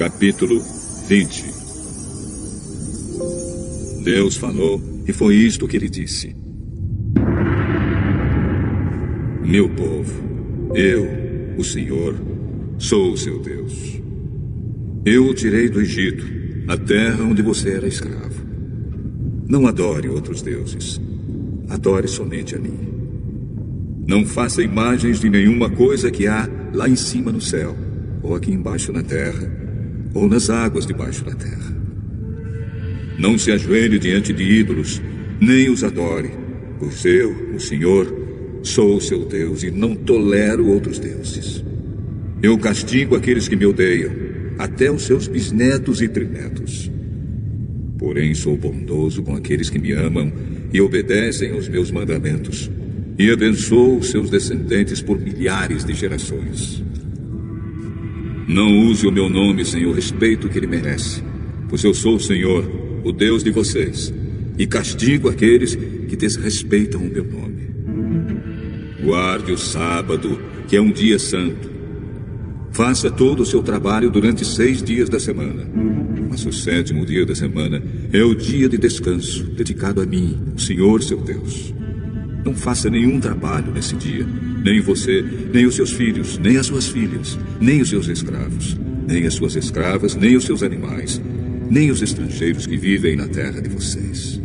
Capítulo 20. Deus falou, e foi isto que ele disse: Meu povo, eu, o Senhor, sou o seu Deus. Eu o tirei do Egito, a terra onde você era escravo. Não adore outros deuses. Adore somente a mim. Não faça imagens de nenhuma coisa que há lá em cima no céu, ou aqui embaixo na terra, ou nas águas debaixo da terra. Não se ajoelhe diante de ídolos, nem os adore, pois eu, o Senhor, sou o seu Deus e não tolero outros deuses. Eu castigo aqueles que me odeiam, até os seus bisnetos e trinetos. Porém, sou bondoso com aqueles que me amam e obedecem aos meus mandamentos, e abençoo os seus descendentes por milhares de gerações. Não use o meu nome sem o respeito que ele merece, pois eu sou o Senhor, o Deus de vocês, e castigo aqueles que desrespeitam o meu nome. Guarde o sábado, que é um dia santo. Faça todo o seu trabalho durante 6 dias da semana. Mas o 7º dia da semana é o dia de descanso, dedicado a mim, o Senhor seu Deus. Não faça nenhum trabalho nesse dia, nem você, nem os seus filhos, nem as suas filhas, nem os seus escravos, nem as suas escravas, nem os seus animais, nem os estrangeiros que vivem na terra de vocês.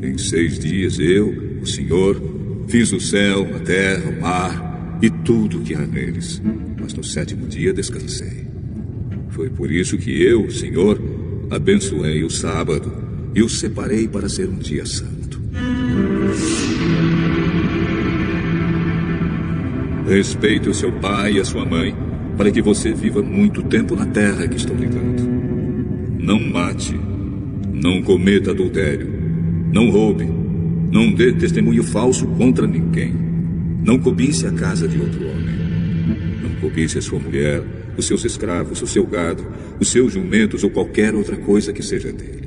Em 6 dias eu, o Senhor, fiz o céu, a terra, o mar e tudo o que há neles. Mas no 7º dia descansei. Foi por isso que eu, o Senhor, abençoei o sábado e o separei para ser um dia santo. Respeite o seu pai e a sua mãe, para que você viva muito tempo na terra que estou lhe dando. Não mate, não cometa adultério, não roube, não dê testemunho falso contra ninguém, não cobice a casa de outro homem, não cobice a sua mulher, os seus escravos, o seu gado, os seus jumentos ou qualquer outra coisa que seja dele.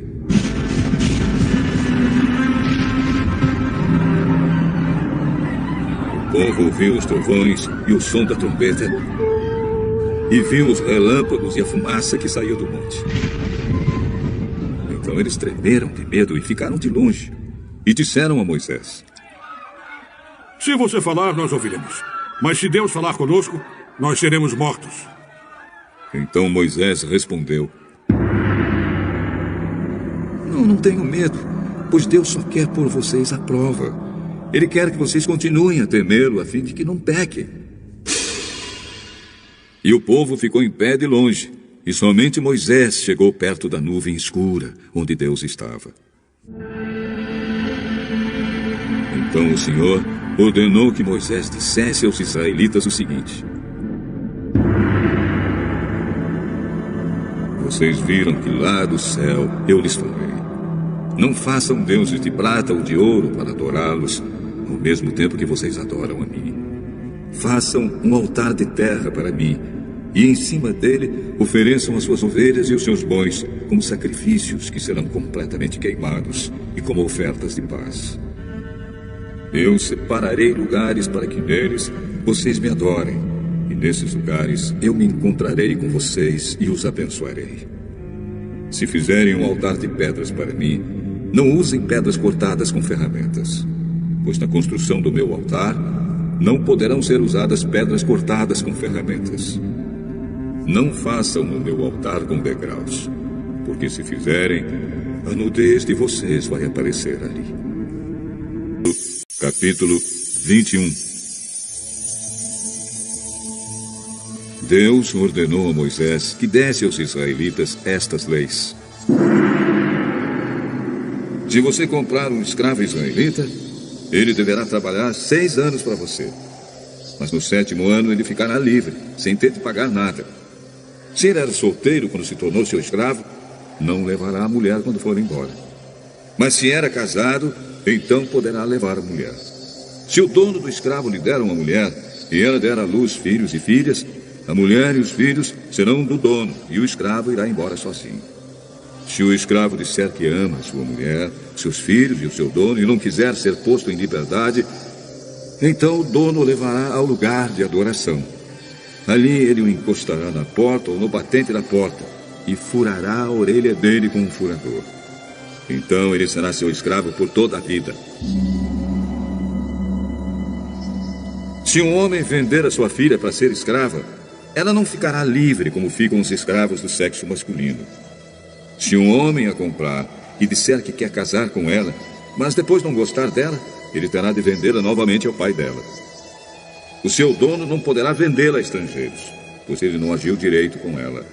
O povo ouviu os trovões e o som da trombeta, e viu os relâmpagos e a fumaça que saiu do monte. Então eles tremeram de medo e ficaram de longe, e disseram a Moisés: Se você falar, nós ouviremos. Mas se Deus falar conosco, nós seremos mortos. Então Moisés respondeu: Não tenham medo, pois Deus só quer pôr vocês à prova. Ele quer que vocês continuem a temê-lo, a fim de que não pequem. E o povo ficou em pé de longe, e somente Moisés chegou perto da nuvem escura, onde Deus estava. Então o Senhor ordenou que Moisés dissesse aos israelitas o seguinte: Vocês viram que lá do céu eu lhes falei: Não façam deuses de prata ou de ouro para adorá-los, ao mesmo tempo que vocês adoram a mim. Façam um altar de terra para mim, e em cima dele ofereçam as suas ovelhas e os seus bois como sacrifícios que serão completamente queimados e como ofertas de paz. Eu separarei lugares para que neles vocês me adorem, e nesses lugares eu me encontrarei com vocês e os abençoarei. Se fizerem um altar de pedras para mim, não usem pedras cortadas com ferramentas, pois na construção do meu altar não poderão ser usadas pedras cortadas com ferramentas. Não façam o meu altar com degraus, porque se fizerem, a nudez de vocês vai aparecer ali. Capítulo 21. Deus ordenou a Moisés que desse aos israelitas estas leis. Se você comprar um escravo israelita, ele deverá trabalhar 6 anos para você. Mas no 7º ano ele ficará livre, sem ter de pagar nada. Se ele era solteiro quando se tornou seu escravo, não levará a mulher quando for embora. Mas se era casado, então poderá levar a mulher. Se o dono do escravo lhe der uma mulher, e ela der à luz filhos e filhas, a mulher e os filhos serão do dono, e o escravo irá embora sozinho. Se o escravo disser que ama a sua mulher, seus filhos e o seu dono, e não quiser ser posto em liberdade, então o dono o levará ao lugar de adoração. Ali ele o encostará na porta ou no batente da porta e furará a orelha dele com um furador. Então ele será seu escravo por toda a vida. Se um homem vender a sua filha para ser escrava, ela não ficará livre como ficam os escravos do sexo masculino. Se um homem a comprar e disser que quer casar com ela, mas depois não gostar dela, ele terá de vendê-la novamente ao pai dela. O seu dono não poderá vendê-la a estrangeiros, pois ele não agiu direito com ela.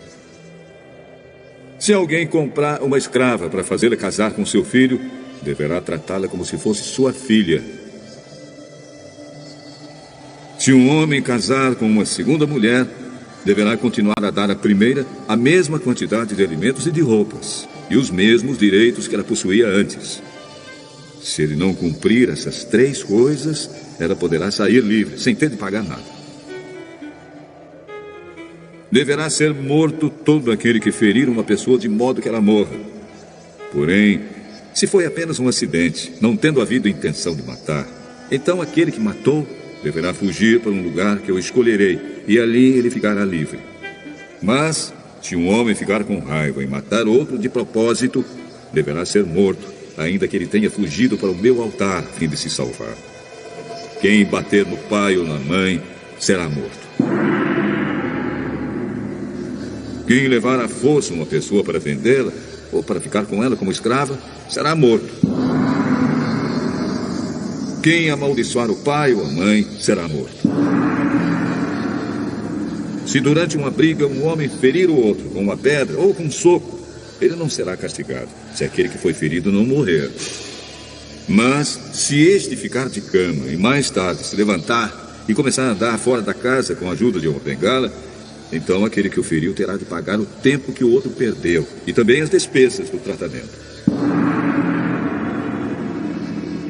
Se alguém comprar uma escrava para fazê-la casar com seu filho, deverá tratá-la como se fosse sua filha. Se um homem casar com uma segunda mulher, deverá continuar a dar à primeira a mesma quantidade de alimentos e de roupas, e os mesmos direitos que ela possuía antes. Se ele não cumprir essas 3 coisas, ela poderá sair livre, sem ter de pagar nada. Deverá ser morto todo aquele que ferir uma pessoa de modo que ela morra. Porém, se foi apenas um acidente, não tendo havido intenção de matar, então aquele que matou deverá fugir para um lugar que eu escolherei, e ali ele ficará livre. Mas, se um homem ficar com raiva e matar outro de propósito, deverá ser morto, ainda que ele tenha fugido para o meu altar, a fim de se salvar. Quem bater no pai ou na mãe será morto. Quem levar à força uma pessoa para vendê-la, ou para ficar com ela como escrava, será morto. Quem amaldiçoar o pai ou a mãe será morto. Se durante uma briga um homem ferir o outro com uma pedra ou com um soco, ele não será castigado, se aquele que foi ferido não morrer. Mas, se este ficar de cama e mais tarde se levantar e começar a andar fora da casa com a ajuda de uma bengala, então aquele que o feriu terá de pagar o tempo que o outro perdeu e também as despesas do tratamento.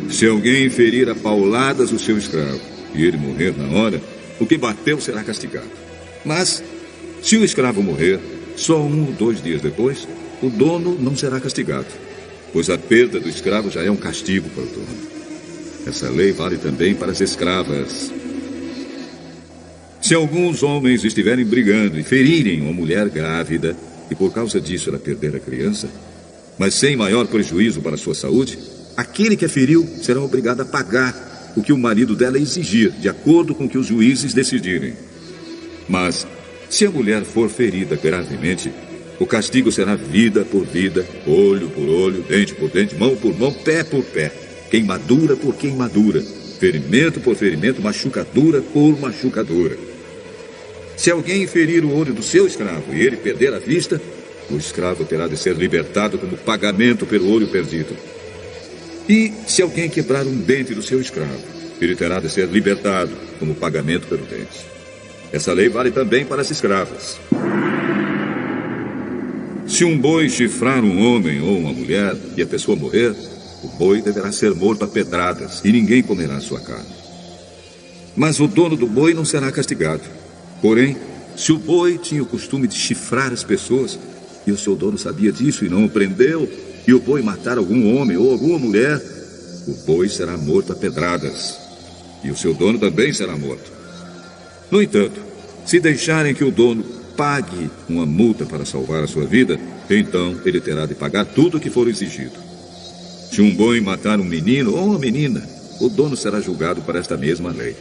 Se alguém ferir a pauladas o seu escravo e ele morrer na hora, o que bateu será castigado. Mas, se o escravo morrer, só 1 ou 2 dias depois, o dono não será castigado, pois a perda do escravo já é um castigo para o dono. Essa lei vale também para as escravas. Se alguns homens estiverem brigando e ferirem uma mulher grávida, e por causa disso ela perder a criança, mas sem maior prejuízo para a sua saúde, aquele que a feriu será obrigado a pagar o que o marido dela exigir, de acordo com o que os juízes decidirem. Mas, se a mulher for ferida gravemente, o castigo será vida por vida, olho por olho, dente por dente, mão por mão, pé por pé, queimadura por queimadura, ferimento por ferimento, machucadura por machucadura. Se alguém ferir o olho do seu escravo e ele perder a vista, o escravo terá de ser libertado como pagamento pelo olho perdido. E se alguém quebrar um dente do seu escravo, ele terá de ser libertado como pagamento pelo dente. Essa lei vale também para as escravas. Se um boi chifrar um homem ou uma mulher e a pessoa morrer, o boi deverá ser morto a pedradas e ninguém comerá sua carne. Mas o dono do boi não será castigado. Porém, se o boi tinha o costume de chifrar as pessoas, e o seu dono sabia disso e não o prendeu, e o boi matar algum homem ou alguma mulher, o boi será morto a pedradas, e o seu dono também será morto. No entanto, se deixarem que o dono pague uma multa para salvar a sua vida, então ele terá de pagar tudo o que for exigido. Se um boi matar um menino ou uma menina, o dono será julgado por esta mesma lei.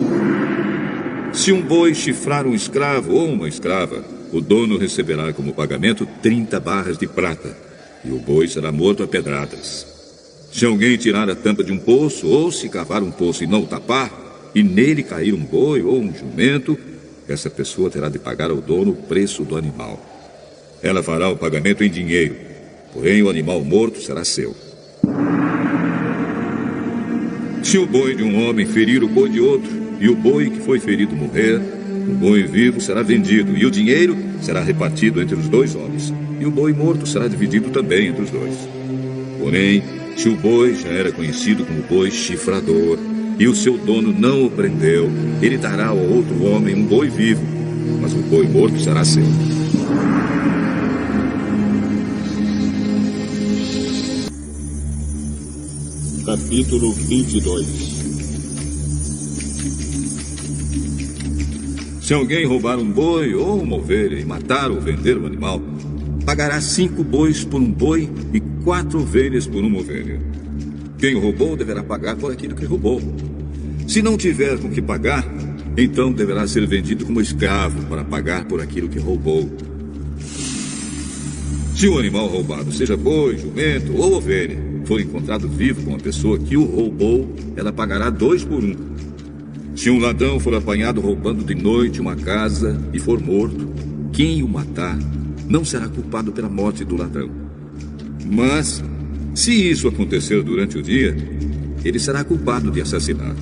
Se um boi chifrar um escravo ou uma escrava, o dono receberá como pagamento 30 barras de prata, e o boi será morto a pedradas. Se alguém tirar a tampa de um poço, ou se cavar um poço e não o tapar, e nele cair um boi ou um jumento, essa pessoa terá de pagar ao dono o preço do animal. Ela fará o pagamento em dinheiro, porém o animal morto será seu. Se o boi de um homem ferir o boi de outro, e o boi que foi ferido morrer, o boi vivo será vendido, e o dinheiro será repartido entre os 2 homens, e o boi morto será dividido também entre os 2. Porém, se o boi já era conhecido como boi chifrador, e o seu dono não o prendeu, ele dará ao outro homem um boi vivo, mas o boi morto será seu. Capítulo 22. Se alguém roubar um boi ou uma ovelha e matar ou vender o animal, pagará 5 bois por um boi e 4 ovelhas por uma ovelha. Quem roubou deverá pagar por aquilo que roubou. Se não tiver com que pagar, então deverá ser vendido como escravo para pagar por aquilo que roubou. Se o animal roubado, seja boi, jumento ou ovelha, for encontrado vivo com a pessoa que o roubou, ela pagará 2 por 1. Se um ladrão for apanhado roubando de noite uma casa e for morto, quem o matar não será culpado pela morte do ladrão. Mas, se isso acontecer durante o dia, ele será culpado de assassinato.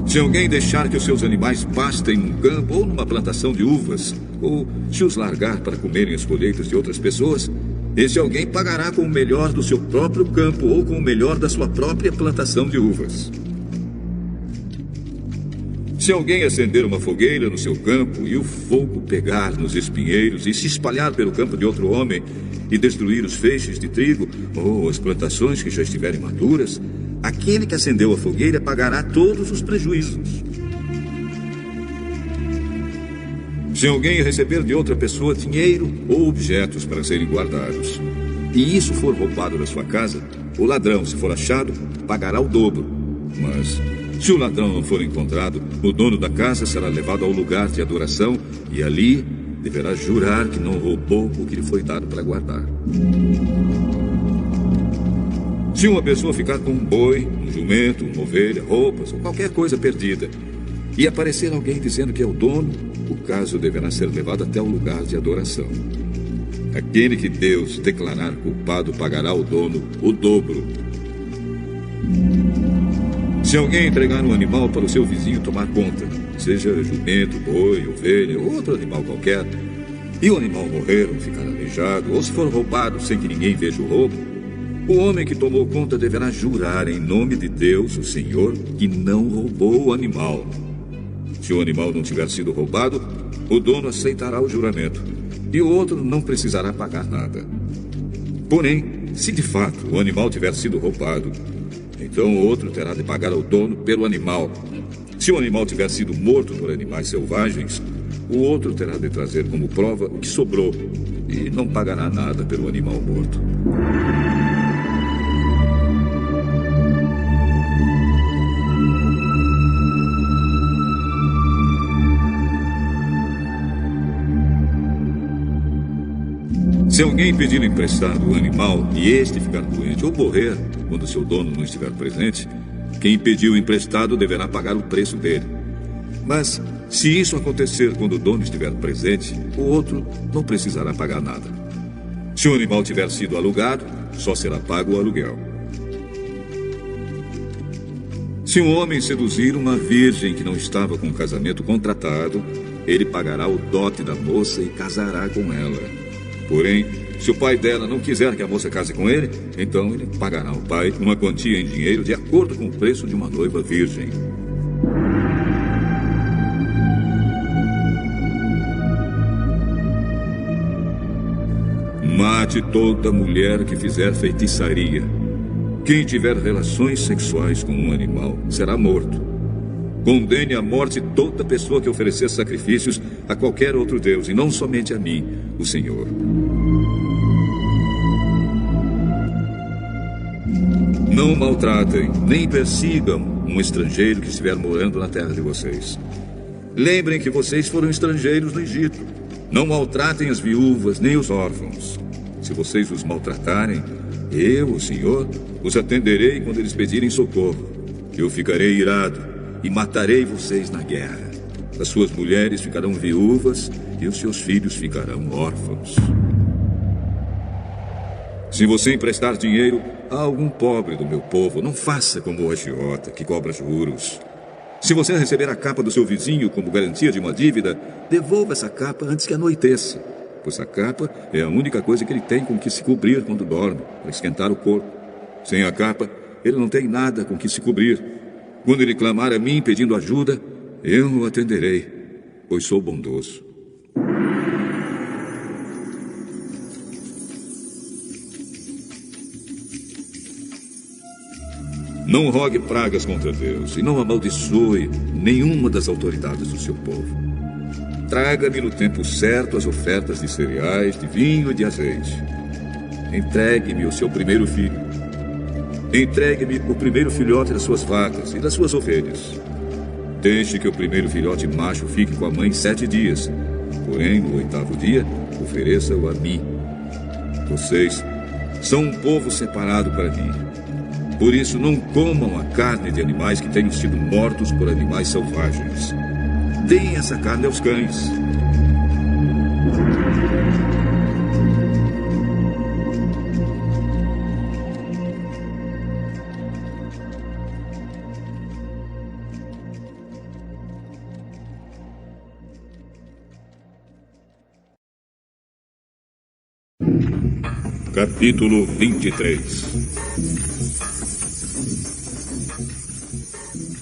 Se alguém deixar que os seus animais pastem num campo ou numa plantação de uvas, ou se os largar para comerem as colheitas de outras pessoas, esse alguém pagará com o melhor do seu próprio campo ou com o melhor da sua própria plantação de uvas. Se alguém acender uma fogueira no seu campo e o fogo pegar nos espinheiros e se espalhar pelo campo de outro homem e destruir os feixes de trigo ou as plantações que já estiverem maduras, aquele que acendeu a fogueira pagará todos os prejuízos. Se alguém receber de outra pessoa dinheiro ou objetos para serem guardados, e isso for roubado da sua casa, o ladrão, se for achado, pagará o dobro. Mas, se o ladrão não for encontrado, o dono da casa será levado ao lugar de adoração e ali deverá jurar que não roubou o que lhe foi dado para guardar. Se uma pessoa ficar com um boi, um jumento, uma ovelha, roupas ou qualquer coisa perdida, e aparecer alguém dizendo que é o dono, o caso deverá ser levado até o lugar de adoração. Aquele que Deus declarar culpado pagará ao dono o dobro. Se alguém entregar um animal para o seu vizinho tomar conta, seja jumento, boi, ovelha ou outro animal qualquer, e o animal morrer ou ficar aleijado, ou se for roubado sem que ninguém veja o roubo, o homem que tomou conta deverá jurar em nome de Deus, o Senhor, que não roubou o animal. Se o animal não tiver sido roubado, o dono aceitará o juramento, e o outro não precisará pagar nada. Porém, se de fato o animal tiver sido roubado, então o outro terá de pagar ao dono pelo animal. Se o animal tiver sido morto por animais selvagens, o outro terá de trazer como prova o que sobrou, e não pagará nada pelo animal morto. Se alguém pedir emprestado o animal e este ficar doente ou morrer quando seu dono não estiver presente, quem pediu emprestado deverá pagar o preço dele. Mas, se isso acontecer quando o dono estiver presente, o outro não precisará pagar nada. Se o animal tiver sido alugado, só será pago o aluguel. Se um homem seduzir uma virgem que não estava com o casamento contratado, ele pagará o dote da moça e casará com ela. Porém, se o pai dela não quiser que a moça case com ele, então ele pagará ao pai uma quantia em dinheiro de acordo com o preço de uma noiva virgem. Mate toda mulher que fizer feitiçaria. Quem tiver relações sexuais com um animal será morto. Condene à morte toda pessoa que oferecer sacrifícios a qualquer outro Deus, e não somente a mim, o Senhor. Não maltratem, nem persigam um estrangeiro que estiver morando na terra de vocês. Lembrem que vocês foram estrangeiros no Egito. Não maltratem as viúvas, nem os órfãos. Se vocês os maltratarem, eu, o Senhor, os atenderei quando eles pedirem socorro. Eu ficarei irado e matarei vocês na guerra. As suas mulheres ficarão viúvas e os seus filhos ficarão órfãos. Se você emprestar dinheiro a algum pobre do meu povo, não faça como o agiota, que cobra juros. Se você receber a capa do seu vizinho como garantia de uma dívida, devolva essa capa antes que anoiteça, pois a capa é a única coisa que ele tem com que se cobrir quando dorme, para esquentar o corpo. Sem a capa, ele não tem nada com que se cobrir. Quando ele clamar a mim pedindo ajuda, eu o atenderei, pois sou bondoso. Não rogue pragas contra Deus e não amaldiçoe nenhuma das autoridades do seu povo. Traga-me no tempo certo as ofertas de cereais, de vinho e de azeite. Entregue-me o seu primeiro filho. Entregue-me o primeiro filhote das suas vacas e das suas ovelhas. Deixe que o primeiro filhote macho fique com a mãe 7 dias. Porém, no 8º dia, ofereça-o a mim. Vocês são um povo separado para mim. Por isso, não comam a carne de animais que tenham sido mortos por animais selvagens. Deem essa carne aos cães. Capítulo 23.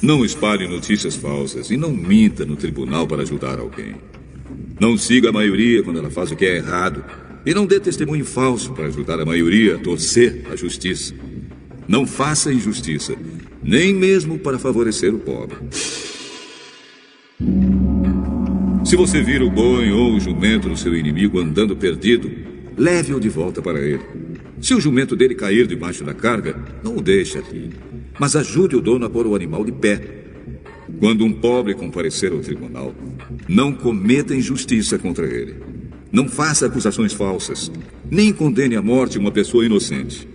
Não espalhe notícias falsas e não minta no tribunal para ajudar alguém. Não siga a maioria quando ela faz o que é errado e não dê testemunho falso para ajudar a maioria a torcer a justiça. Não faça injustiça, nem mesmo para favorecer o pobre. Se você vir o boi ou o jumento do seu inimigo andando perdido, leve-o de volta para ele. Se o jumento dele cair debaixo da carga, não o deixe ali, mas ajude o dono a pôr o animal de pé. Quando um pobre comparecer ao tribunal, não cometa injustiça contra ele. Não faça acusações falsas, nem condene à morte uma pessoa inocente,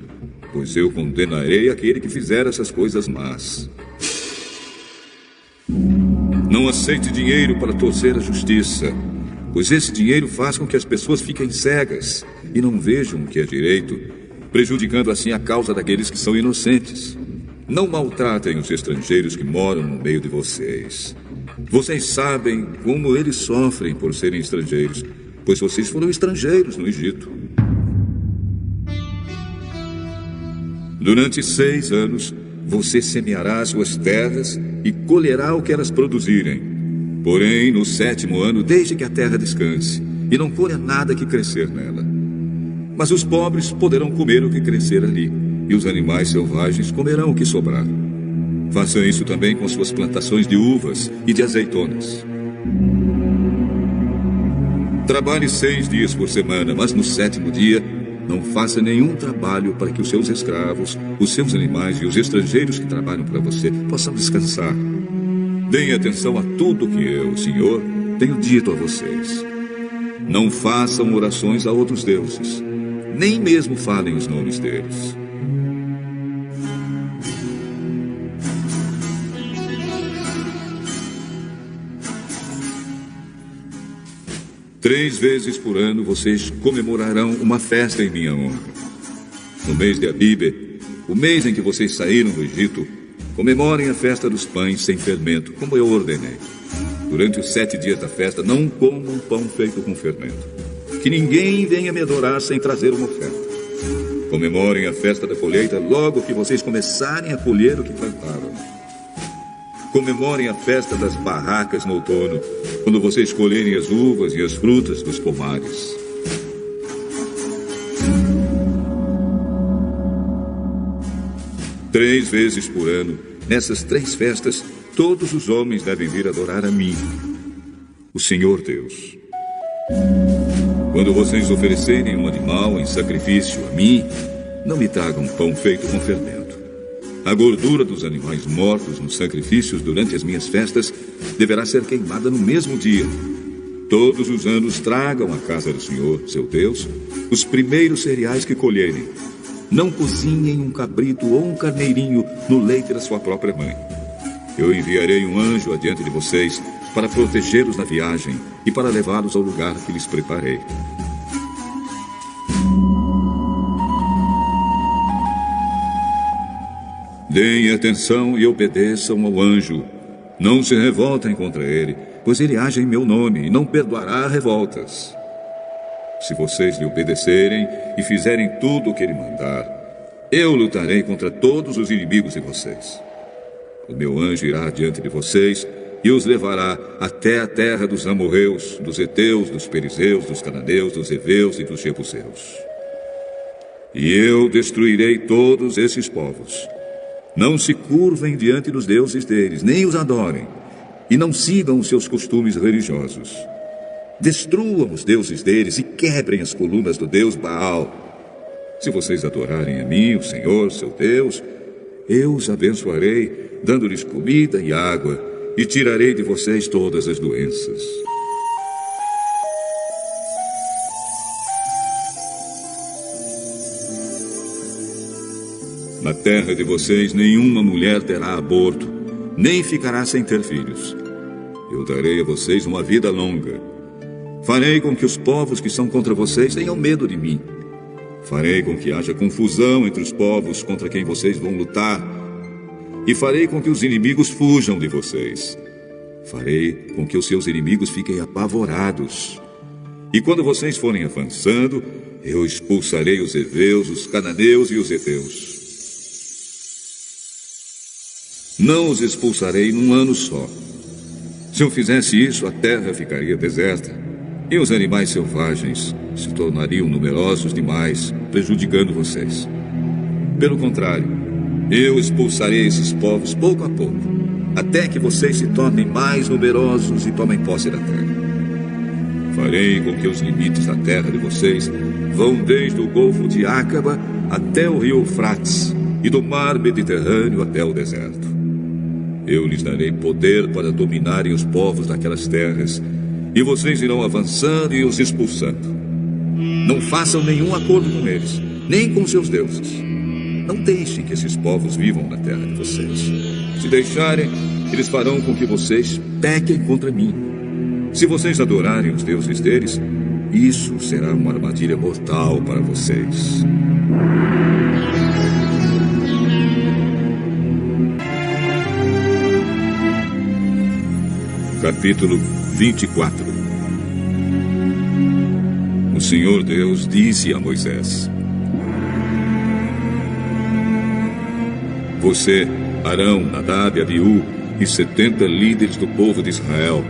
pois eu condenarei aquele que fizer essas coisas más. Não aceite dinheiro para torcer a justiça, pois esse dinheiro faz com que as pessoas fiquem cegas e não vejam o que é direito, prejudicando assim a causa daqueles que são inocentes. Não maltratem os estrangeiros que moram no meio de vocês. Vocês sabem como eles sofrem por serem estrangeiros, pois vocês foram estrangeiros no Egito. Durante 6 anos, você semeará suas terras e colherá o que elas produzirem. Porém, no 7º ano, deixe que a terra descanse e não colha nada que crescer nela. Mas os pobres poderão comer o que crescer ali, e os animais selvagens comerão o que sobrar. Faça isso também com suas plantações de uvas e de azeitonas. Trabalhe 6 dias por semana, mas no 7º dia, não faça nenhum trabalho para que os seus escravos, os seus animais e os estrangeiros que trabalham para você possam descansar. Deem atenção a tudo que eu, Senhor, tenho dito a vocês. Não façam orações a outros deuses, nem mesmo falem os nomes deles. Três vezes por ano vocês comemorarão uma festa em minha honra. No mês de Abíbe, o mês em que vocês saíram do Egito, comemorem a festa dos pães sem fermento, como eu ordenei. Durante os 7 dias da festa, não comam pão feito com fermento. Que ninguém venha me adorar sem trazer uma oferta. Comemorem a festa da colheita logo que vocês começarem a colher o que plantaram. Comemorem a festa das barracas no outono, quando vocês colherem as uvas e as frutas dos pomares. Três vezes por ano, nessas 3 festas, todos os homens devem vir adorar a mim, o Senhor Deus. Quando vocês oferecerem um animal em sacrifício a mim, não me tragam pão feito com fermento. A gordura dos animais mortos nos sacrifícios durante as minhas festas deverá ser queimada no mesmo dia. Todos os anos tragam à casa do Senhor, seu Deus, os primeiros cereais que colherem. Não cozinhem um cabrito ou um carneirinho no leite da sua própria mãe. Eu enviarei um anjo adiante de vocês para protegê-los na viagem e para levá-los ao lugar que lhes preparei. Deem atenção e obedeçam ao anjo. Não se revoltem contra ele, pois ele age em meu nome e não perdoará revoltas. Se vocês lhe obedecerem e fizerem tudo o que ele mandar, eu lutarei contra todos os inimigos de vocês. O meu anjo irá adiante de vocês e os levará até a terra dos amorreus, dos heteus, dos perizeus, dos cananeus, dos heveus e dos jebuseus. E eu destruirei todos esses povos. Não se curvem diante dos deuses deles, nem os adorem, e não sigam os seus costumes religiosos. Destruam os deuses deles e quebrem as colunas do deus Baal. Se vocês adorarem a mim, o Senhor, seu Deus, eu os abençoarei, dando-lhes comida e água, e tirarei de vocês todas as doenças. Na terra de vocês, nenhuma mulher terá aborto, nem ficará sem ter filhos. Eu darei a vocês uma vida longa. Farei com que os povos que são contra vocês tenham medo de mim. Farei com que haja confusão entre os povos contra quem vocês vão lutar. E farei com que os inimigos fujam de vocês. Farei com que os seus inimigos fiquem apavorados. E quando vocês forem avançando, eu expulsarei os heveus, os cananeus e os heteus. Não os expulsarei num ano só. Se eu fizesse isso, a terra ficaria deserta. E os animais selvagens se tornariam numerosos demais, prejudicando vocês. Pelo contrário, eu expulsarei esses povos pouco a pouco, até que vocês se tornem mais numerosos e tomem posse da terra. Farei com que os limites da terra de vocês vão desde o Golfo de Acaba até o rio Eufrates, e do mar Mediterrâneo até o deserto. Eu lhes darei poder para dominarem os povos daquelas terras, e vocês irão avançando e os expulsando. Não façam nenhum acordo com eles, nem com seus deuses. Não deixem que esses povos vivam na terra de vocês. Se deixarem, eles farão com que vocês pequem contra mim. Se vocês adorarem os deuses deles, isso será uma armadilha mortal para vocês. Capítulo 24. O Senhor Deus disse a Moisés: Você, Arão, Nadab, Abiú e 70 líderes do povo de Israel,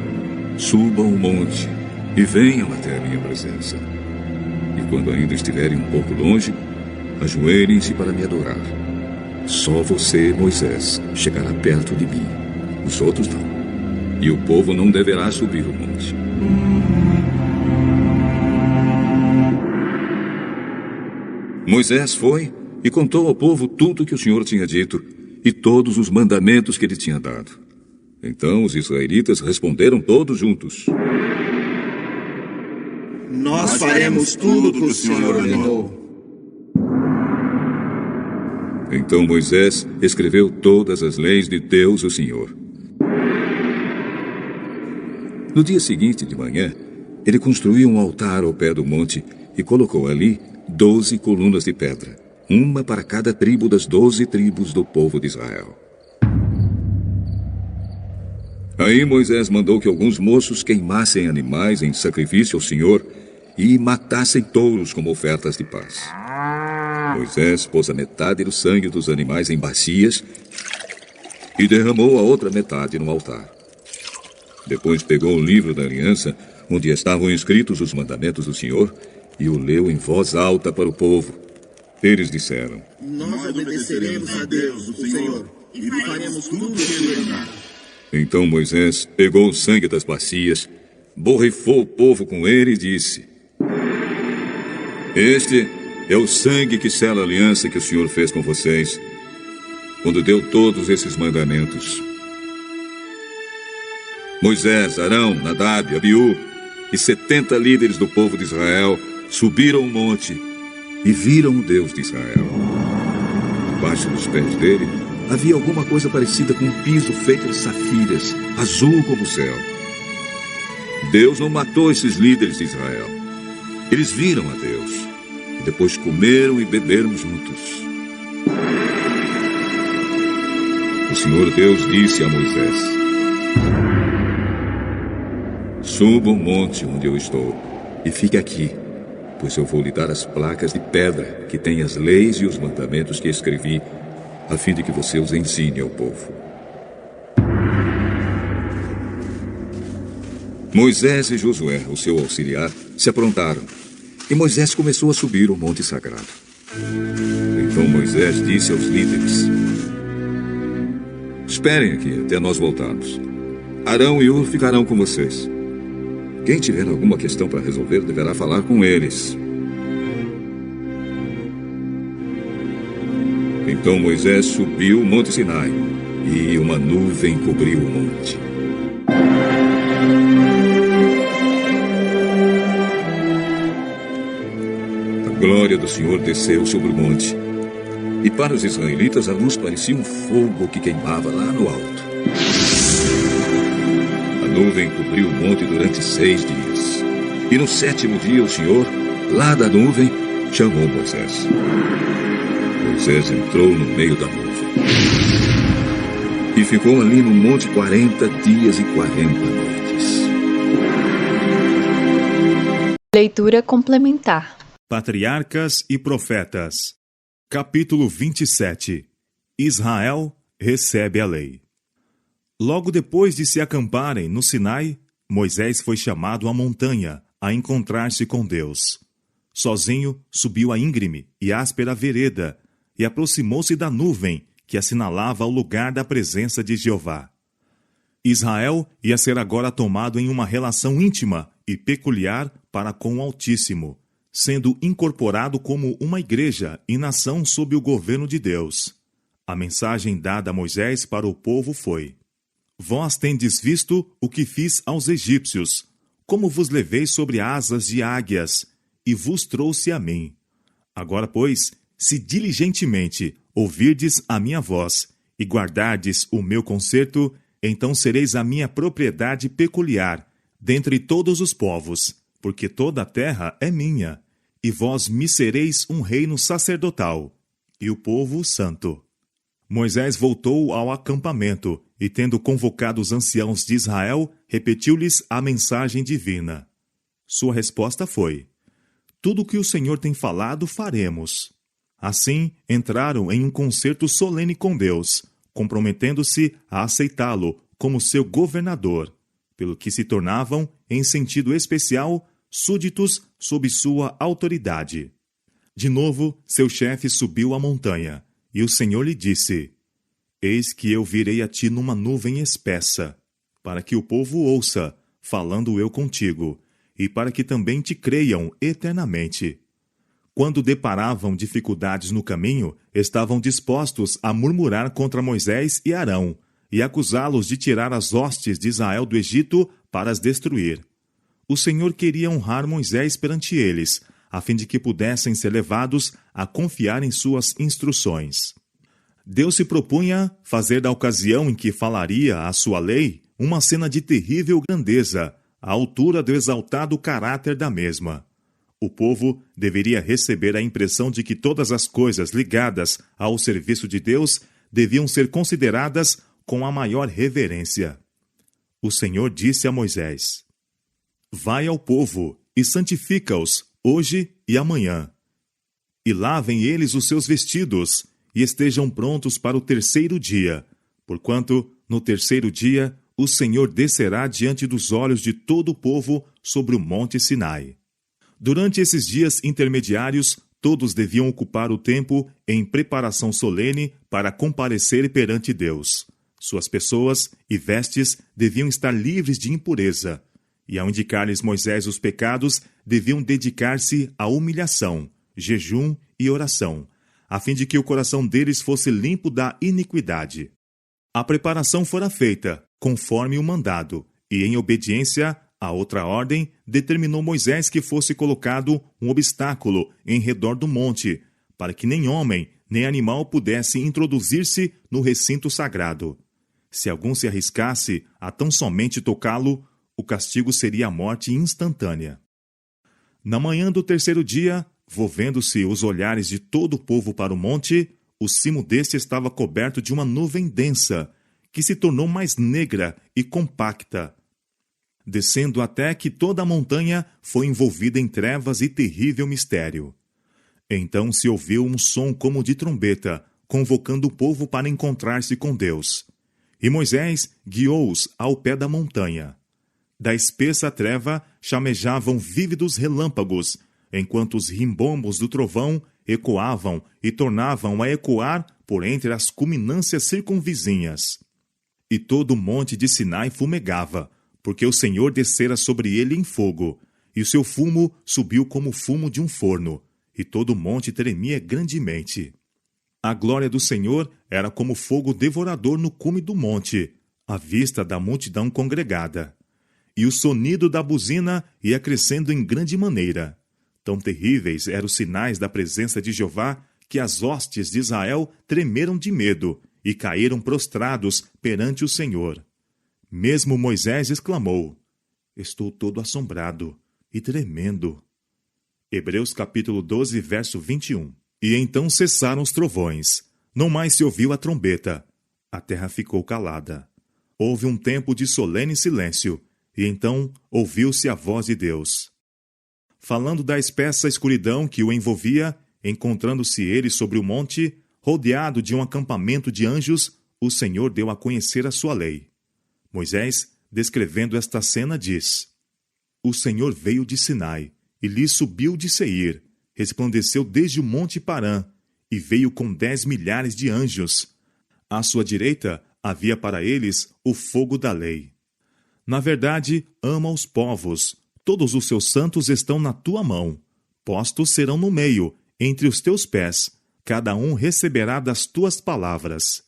subam o monte e venham até a minha presença. E quando ainda estiverem um pouco longe, ajoelhem-se para me adorar. Só você, Moisés, chegará perto de mim, os outros não. E o povo não deverá subir o monte. Moisés foi e contou ao povo tudo o que o Senhor tinha dito e todos os mandamentos que ele tinha dado. Então os israelitas responderam todos juntos: Nós faremos tudo o que o Senhor ordenou. Então Moisés escreveu todas as leis de Deus, o Senhor. No dia seguinte de manhã, ele construiu um altar ao pé do monte e colocou ali 12 colunas de pedra, uma para cada tribo das 12 tribos do povo de Israel. Aí Moisés mandou que alguns moços queimassem animais em sacrifício ao Senhor e matassem touros como ofertas de paz. Moisés pôs a metade do sangue dos animais em bacias e derramou a outra metade no altar. Depois pegou o livro da aliança, onde estavam escritos os mandamentos do Senhor, e o leu em voz alta para o povo. Eles disseram: Nós obedeceremos a Deus, o Senhor, e faremos tudo o que Ele ordenar. Então Moisés pegou o sangue das bacias, borrifou o povo com ele e disse: Este é o sangue que sela a aliança que o Senhor fez com vocês, quando deu todos esses mandamentos. Moisés, Arão, Nadab, Abiú e 70 líderes do povo de Israel subiram o monte e viram o Deus de Israel. Debaixo dos pés dele havia alguma coisa parecida com um piso feito de safiras, azul como o céu. Deus não matou esses líderes de Israel. Eles viram a Deus e depois comeram e beberam juntos. O Senhor Deus disse a Moisés: Suba o monte onde eu estou e fique aqui, pois eu vou lhe dar as placas de pedra que têm as leis e os mandamentos que escrevi, a fim de que você os ensine ao povo. Moisés e Josué, o seu auxiliar, se aprontaram, e Moisés começou a subir o monte sagrado. Então Moisés disse aos líderes: Esperem aqui até nós voltarmos. Arão e Hur ficarão com vocês. Quem tiver alguma questão para resolver deverá falar com eles. Então Moisés subiu o Monte Sinai e uma nuvem cobriu o monte. A glória do Senhor desceu sobre o monte. E para os israelitas a luz parecia um fogo que queimava lá no alto. A nuvem cobriu o monte durante 6 dias. E no 7º dia o Senhor, lá da nuvem, chamou Moisés. Moisés entrou no meio da nuvem. E ficou ali no monte 40 dias e 40 noites. Leitura complementar. Patriarcas e Profetas. Capítulo 27. Israel recebe a lei. Logo depois de se acamparem no Sinai, Moisés foi chamado à montanha a encontrar-se com Deus. Sozinho, subiu a íngreme e áspera vereda e aproximou-se da nuvem que assinalava o lugar da presença de Jeová. Israel ia ser agora tomado em uma relação íntima e peculiar para com o Altíssimo, sendo incorporado como uma igreja e nação sob o governo de Deus. A mensagem dada a Moisés para o povo foi: Vós tendes visto o que fiz aos egípcios, como vos levei sobre asas de águias, e vos trouxe a mim. Agora, pois, se diligentemente ouvirdes a minha voz, e guardardes o meu concerto, então sereis a minha propriedade peculiar, dentre todos os povos, porque toda a terra é minha, e vós me sereis um reino sacerdotal, e o povo santo. Moisés voltou ao acampamento, e tendo convocado os anciãos de Israel, repetiu-lhes a mensagem divina. Sua resposta foi: Tudo o que o Senhor tem falado, faremos. Assim, entraram em um concerto solene com Deus, comprometendo-se a aceitá-lo como seu governador, pelo que se tornavam, em sentido especial, súditos sob sua autoridade. De novo, seu chefe subiu a montanha, e o Senhor lhe disse: Eis que eu virei a ti numa nuvem espessa, para que o povo ouça, falando eu contigo, e para que também te creiam eternamente. Quando deparavam dificuldades no caminho, estavam dispostos a murmurar contra Moisés e Arão, e acusá-los de tirar as hostes de Israel do Egito para as destruir. O Senhor queria honrar Moisés perante eles, a fim de que pudessem ser levados a confiar em suas instruções. Deus se propunha fazer da ocasião em que falaria a sua lei uma cena de terrível grandeza, à altura do exaltado caráter da mesma. O povo deveria receber a impressão de que todas as coisas ligadas ao serviço de Deus deviam ser consideradas com a maior reverência. O Senhor disse a Moisés: Vai ao povo e santifica-os hoje e amanhã. E lavem eles os seus vestidos, e estejam prontos para o 3º dia, porquanto, no 3º dia, o Senhor descerá diante dos olhos de todo o povo sobre o monte Sinai. Durante esses dias intermediários, todos deviam ocupar o tempo em preparação solene para comparecer perante Deus. Suas pessoas e vestes deviam estar livres de impureza, e ao indicar-lhes Moisés os pecados, deviam dedicar-se à humilhação, jejum e oração, a fim de que o coração deles fosse limpo da iniquidade. A preparação fora feita, conforme o mandado, e em obediência a outra ordem, determinou Moisés que fosse colocado um obstáculo em redor do monte, para que nem homem, nem animal pudesse introduzir-se no recinto sagrado. Se algum se arriscasse a tão somente tocá-lo, o castigo seria a morte instantânea. Na manhã do 3º dia, volvendo-se os olhares de todo o povo para o monte, o cimo deste estava coberto de uma nuvem densa, que se tornou mais negra e compacta, descendo até que toda a montanha foi envolvida em trevas e terrível mistério. Então se ouviu um som como de trombeta, convocando o povo para encontrar-se com Deus. E Moisés guiou-os ao pé da montanha. Da espessa treva chamejavam vívidos relâmpagos, enquanto os rimbombos do trovão ecoavam e tornavam a ecoar por entre as cuminâncias circunvizinhas. e todo o monte de Sinai fumegava, porque o Senhor descera sobre ele em fogo, e o seu fumo subiu como o fumo de um forno, e todo o monte tremia grandemente. A glória do Senhor era como fogo devorador no cume do monte, à vista da multidão congregada. E o sonido da buzina ia crescendo em grande maneira. Tão terríveis eram os sinais da presença de Jeová, que as hostes de Israel tremeram de medo e caíram prostrados perante o Senhor. Mesmo Moisés exclamou: Estou todo assombrado e tremendo. Hebreus capítulo 12, verso 21. E então cessaram os trovões. Não mais se ouviu a trombeta. A terra ficou calada. Houve um tempo de solene silêncio, e então ouviu-se a voz de Deus. Falando da espessa escuridão que o envolvia, encontrando-se ele sobre o monte, rodeado de um acampamento de anjos, o Senhor deu a conhecer a sua lei. Moisés, descrevendo esta cena, diz: O Senhor veio de Sinai, e lhe subiu de Seir, resplandeceu desde o monte Parã, e veio com 10 milhares de anjos. À sua direita havia para eles o fogo da lei. Na verdade, ama os povos, todos os seus santos estão na tua mão. Postos serão no meio, entre os teus pés, cada um receberá das tuas palavras.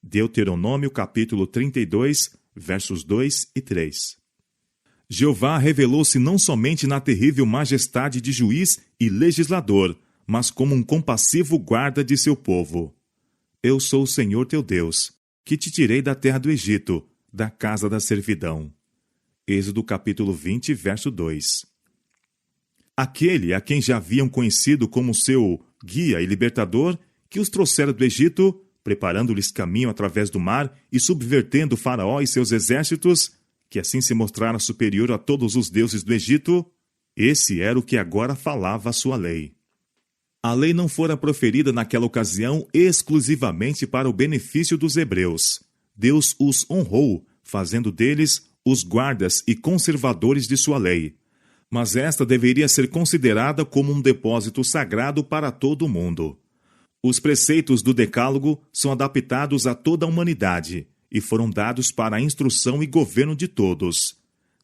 Deuteronômio capítulo 32, versos 2 e 3. Jeová revelou-se não somente na terrível majestade de juiz e legislador, mas como um compassivo guarda de seu povo. Eu sou o Senhor teu Deus, que te tirei da terra do Egito, da casa da servidão. Êxodo capítulo 20, verso 2. Aquele a quem já haviam conhecido como seu guia e libertador, que os trouxera do Egito, preparando-lhes caminho através do mar e subvertendo Faraó e seus exércitos, que assim se mostrara superior a todos os deuses do Egito, esse era o que agora falava a sua lei. A lei não fora proferida naquela ocasião exclusivamente para o benefício dos hebreus. Deus os honrou, fazendo deles os guardas e conservadores de sua lei. Mas esta deveria ser considerada como um depósito sagrado para todo o mundo. Os preceitos do Decálogo são adaptados a toda a humanidade e foram dados para a instrução e governo de todos.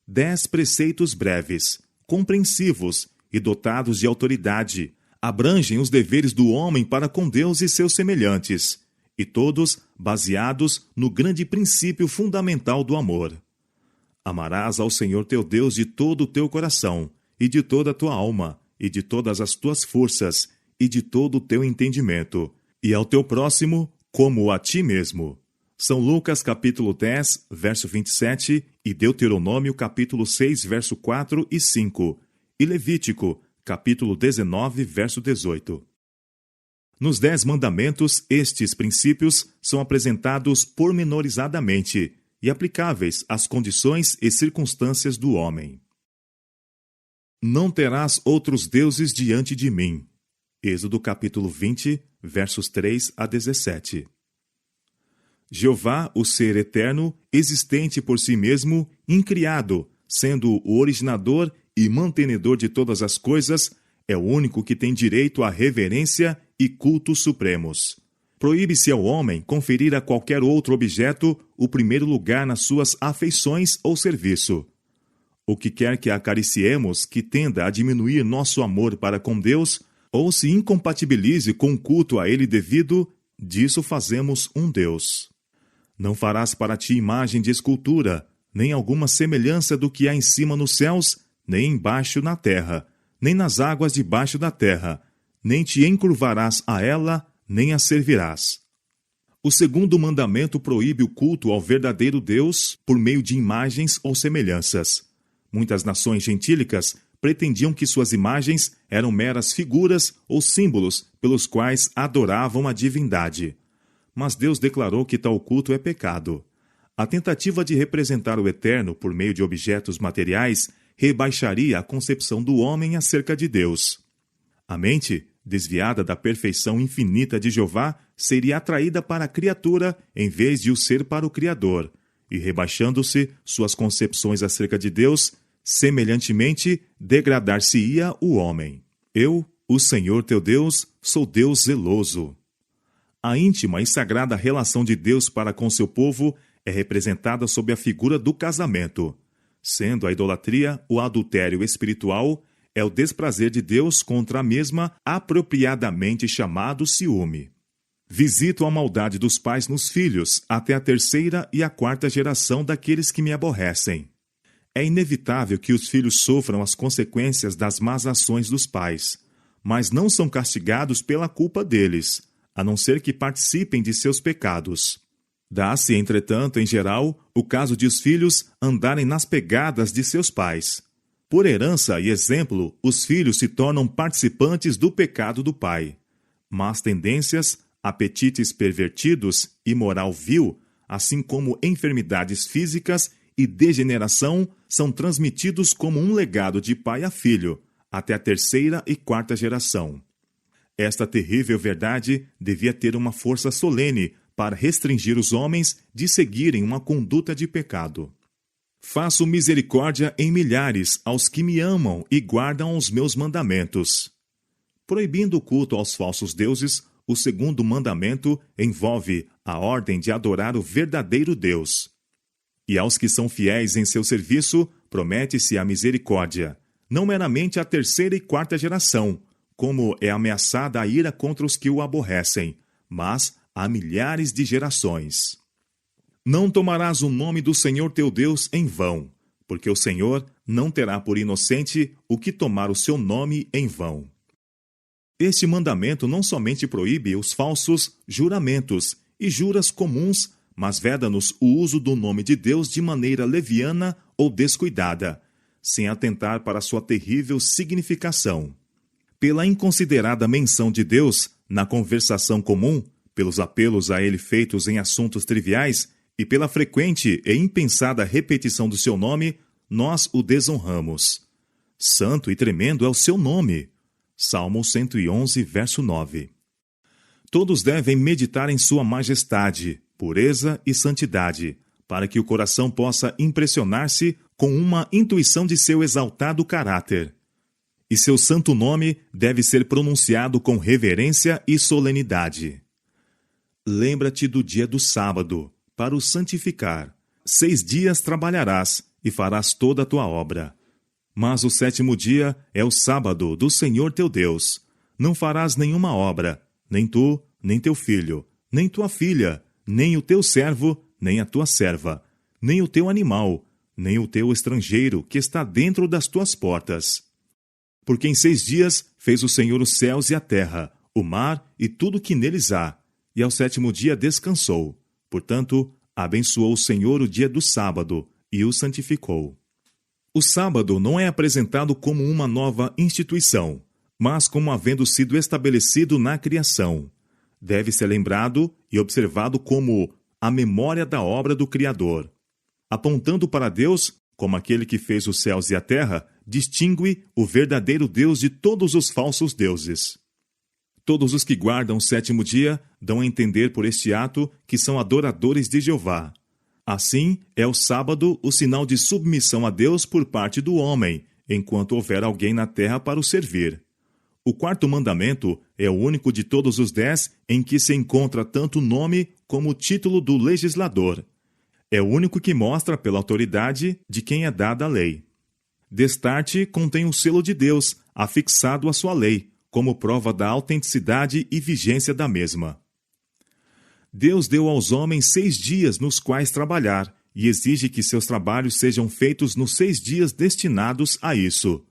10 preceitos breves, compreensivos e dotados de autoridade, abrangem os deveres do homem para com Deus e seus semelhantes, e todos baseados no grande princípio fundamental do amor. Amarás ao Senhor teu Deus de todo o teu coração, e de toda a tua alma, e de todas as tuas forças, e de todo o teu entendimento, e ao teu próximo como a ti mesmo. São Lucas capítulo 10, verso 27, e Deuteronômio capítulo 6, verso 4 e 5, e Levítico capítulo 19, verso 18. Nos 10 mandamentos, estes princípios são apresentados pormenorizadamente e aplicáveis às condições e circunstâncias do homem. Não terás outros deuses diante de mim. Êxodo capítulo 20, versos 3 a 17. Jeová, o ser eterno, existente por si mesmo, incriado, sendo o originador e mantenedor de todas as coisas, é o único que tem direito à reverência e cultos supremos. Proíbe-se ao homem conferir a qualquer outro objeto o primeiro lugar nas suas afeições ou serviço. O que quer que acariciemos que tenda a diminuir nosso amor para com Deus, ou se incompatibilize com o culto a ele devido, disso fazemos um Deus. Não farás para ti imagem de escultura, nem alguma semelhança do que há em cima nos céus, nem embaixo na terra, nem nas águas debaixo da terra, nem te encurvarás a ela, nem a servirás. O segundo mandamento proíbe o culto ao verdadeiro Deus por meio de imagens ou semelhanças. Muitas nações gentílicas pretendiam que suas imagens eram meras figuras ou símbolos pelos quais adoravam a divindade. Mas Deus declarou que tal culto é pecado. A tentativa de representar o Eterno por meio de objetos materiais rebaixaria a concepção do homem acerca de Deus. A mente, desviada da perfeição infinita de Jeová, seria atraída para a criatura em vez de o ser para o Criador, e rebaixando-se suas concepções acerca de Deus, semelhantemente degradar-se-ia o homem. Eu, o Senhor teu Deus, sou Deus zeloso. A íntima e sagrada relação de Deus para com seu povo é representada sob a figura do casamento, sendo a idolatria o adultério espiritual, é o desprazer de Deus contra a mesma, apropriadamente chamado ciúme. Visito a maldade dos pais nos filhos, até a 3ª e a 4ª geração daqueles que me aborrecem. É inevitável que os filhos sofram as consequências das más ações dos pais, mas não são castigados pela culpa deles, a não ser que participem de seus pecados. Dá-se, entretanto, em geral, o caso de os filhos andarem nas pegadas de seus pais. Por herança e exemplo, os filhos se tornam participantes do pecado do pai. Más tendências, apetites pervertidos e moral vil, assim como enfermidades físicas e degeneração, são transmitidos como um legado de pai a filho, até a 3ª e 4ª geração. Esta terrível verdade devia ter uma força solene para restringir os homens de seguirem uma conduta de pecado. Faço misericórdia em milhares aos que me amam e guardam os meus mandamentos. Proibindo o culto aos falsos deuses, o 2º mandamento envolve a ordem de adorar o verdadeiro Deus. E aos que são fiéis em seu serviço, promete-se a misericórdia, não meramente a 3ª e 4ª geração, como é ameaçada a ira contra os que o aborrecem, mas há milhares de gerações. Não tomarás o nome do Senhor teu Deus em vão, porque o Senhor não terá por inocente o que tomar o seu nome em vão. Este mandamento não somente proíbe os falsos juramentos e juras comuns, mas veda-nos o uso do nome de Deus de maneira leviana ou descuidada, sem atentar para sua terrível significação. Pela inconsiderada menção de Deus na conversação comum, pelos apelos a ele feitos em assuntos triviais e pela frequente e impensada repetição do seu nome, nós o desonramos. Santo e tremendo é o seu nome. Salmo 111, verso 9. Todos devem meditar em sua majestade, pureza e santidade, para que o coração possa impressionar-se com uma intuição de seu exaltado caráter. E seu santo nome deve ser pronunciado com reverência e solenidade. Lembra-te do dia do sábado, para o santificar. 6 dias trabalharás e farás toda a tua obra. Mas o 7º dia é o sábado do Senhor teu Deus. Não farás nenhuma obra, nem tu, nem teu filho, nem tua filha, nem o teu servo, nem a tua serva, nem o teu animal, nem o teu estrangeiro que está dentro das tuas portas. Porque em 6 dias fez o Senhor os céus e a terra, o mar e tudo que neles há, e ao 7º dia descansou. Portanto, abençoou o Senhor o dia do sábado e o santificou. O sábado não é apresentado como uma nova instituição, mas como havendo sido estabelecido na criação. Deve ser lembrado e observado como a memória da obra do Criador. Apontando para Deus, como aquele que fez os céus e a terra, distingue o verdadeiro Deus de todos os falsos deuses. Todos os que guardam o 7º dia dão a entender por este ato que são adoradores de Jeová. Assim, é o sábado o sinal de submissão a Deus por parte do homem, enquanto houver alguém na terra para o servir. O 4º mandamento é o único de todos os 10 em que se encontra tanto o nome como o título do legislador. É o único que mostra pela autoridade de quem é dada a lei. Destarte contém o selo de Deus, afixado à sua lei, como prova da autenticidade e vigência da mesma. Deus deu aos homens 6 dias nos quais trabalhar, e exige que seus trabalhos sejam feitos nos 6 dias destinados a isso.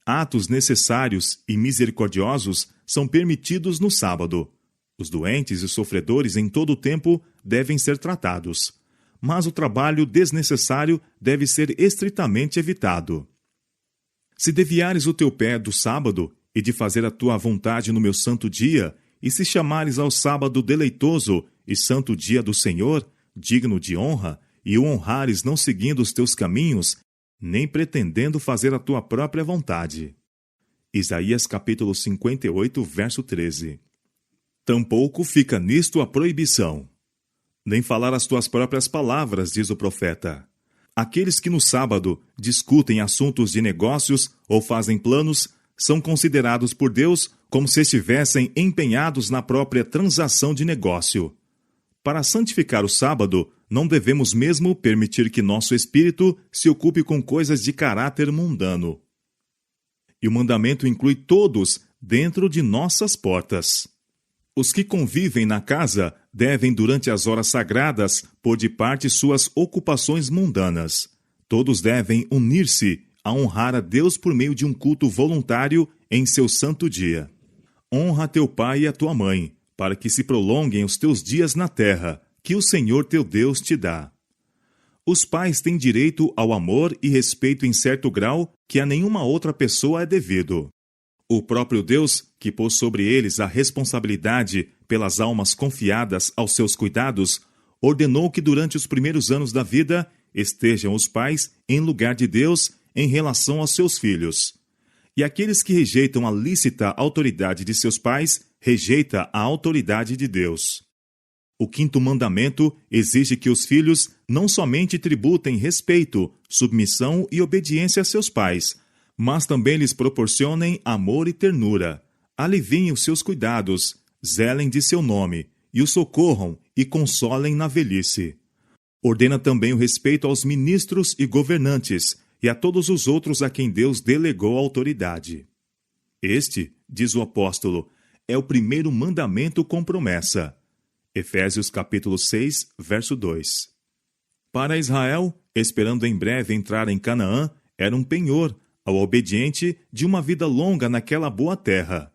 Atos necessários e misericordiosos são permitidos no sábado. Os doentes e sofredores em todo o tempo devem ser tratados, mas o trabalho desnecessário deve ser estritamente evitado. Se desviares o teu pé do sábado e de fazer a tua vontade no meu santo dia, e se chamares ao sábado deleitoso e santo dia do Senhor, digno de honra, e o honrares não seguindo os teus caminhos, nem pretendendo fazer a tua própria vontade. Isaías capítulo 58, verso 13. Tampouco fica nisto a proibição. Nem falar as tuas próprias palavras, diz o profeta. Aqueles que no sábado discutem assuntos de negócios ou fazem planos são considerados por Deus como se estivessem empenhados na própria transação de negócio. Para santificar o sábado, não devemos mesmo permitir que nosso espírito se ocupe com coisas de caráter mundano. E o mandamento inclui todos dentro de nossas portas. Os que convivem na casa devem, durante as horas sagradas, pôr de parte suas ocupações mundanas. Todos devem unir-se a honrar a Deus por meio de um culto voluntário em seu santo dia. Honra teu pai e a tua mãe, para que se prolonguem os teus dias na terra, que o Senhor teu Deus te dá. Os pais têm direito ao amor e respeito em certo grau que a nenhuma outra pessoa é devido. O próprio Deus, que pôs sobre eles a responsabilidade pelas almas confiadas aos seus cuidados, ordenou que durante os primeiros anos da vida estejam os pais em lugar de Deus em relação aos seus filhos. E aqueles que rejeitam a lícita autoridade de seus pais, rejeita a autoridade de Deus. O quinto mandamento exige que os filhos não somente tributem respeito, submissão e obediência a seus pais, mas também lhes proporcionem amor e ternura, aliviem os seus cuidados, zelem de seu nome, e o socorram e consolem na velhice. Ordena também o respeito aos ministros e governantes, e a todos os outros a quem Deus delegou a autoridade. Este, diz o apóstolo, é o primeiro mandamento com promessa. Efésios capítulo 6, verso 2. Para Israel, esperando em breve entrar em Canaã, era um penhor, ao obediente, de uma vida longa naquela boa terra.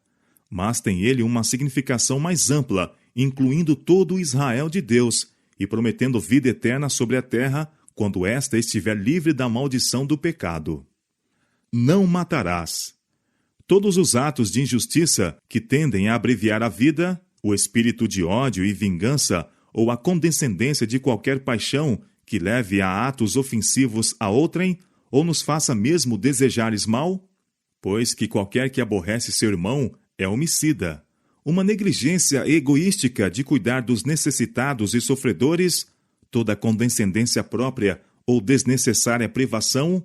Mas tem ele uma significação mais ampla, incluindo todo o Israel de Deus, e prometendo vida eterna sobre a terra, quando esta estiver livre da maldição do pecado. Não matarás. Todos os atos de injustiça que tendem a abreviar a vida, o espírito de ódio e vingança, ou a condescendência de qualquer paixão que leve a atos ofensivos a outrem, ou nos faça mesmo desejares mal, pois que qualquer que aborrece seu irmão é homicida. Uma negligência egoística de cuidar dos necessitados e sofredores, toda condescendência própria ou desnecessária privação,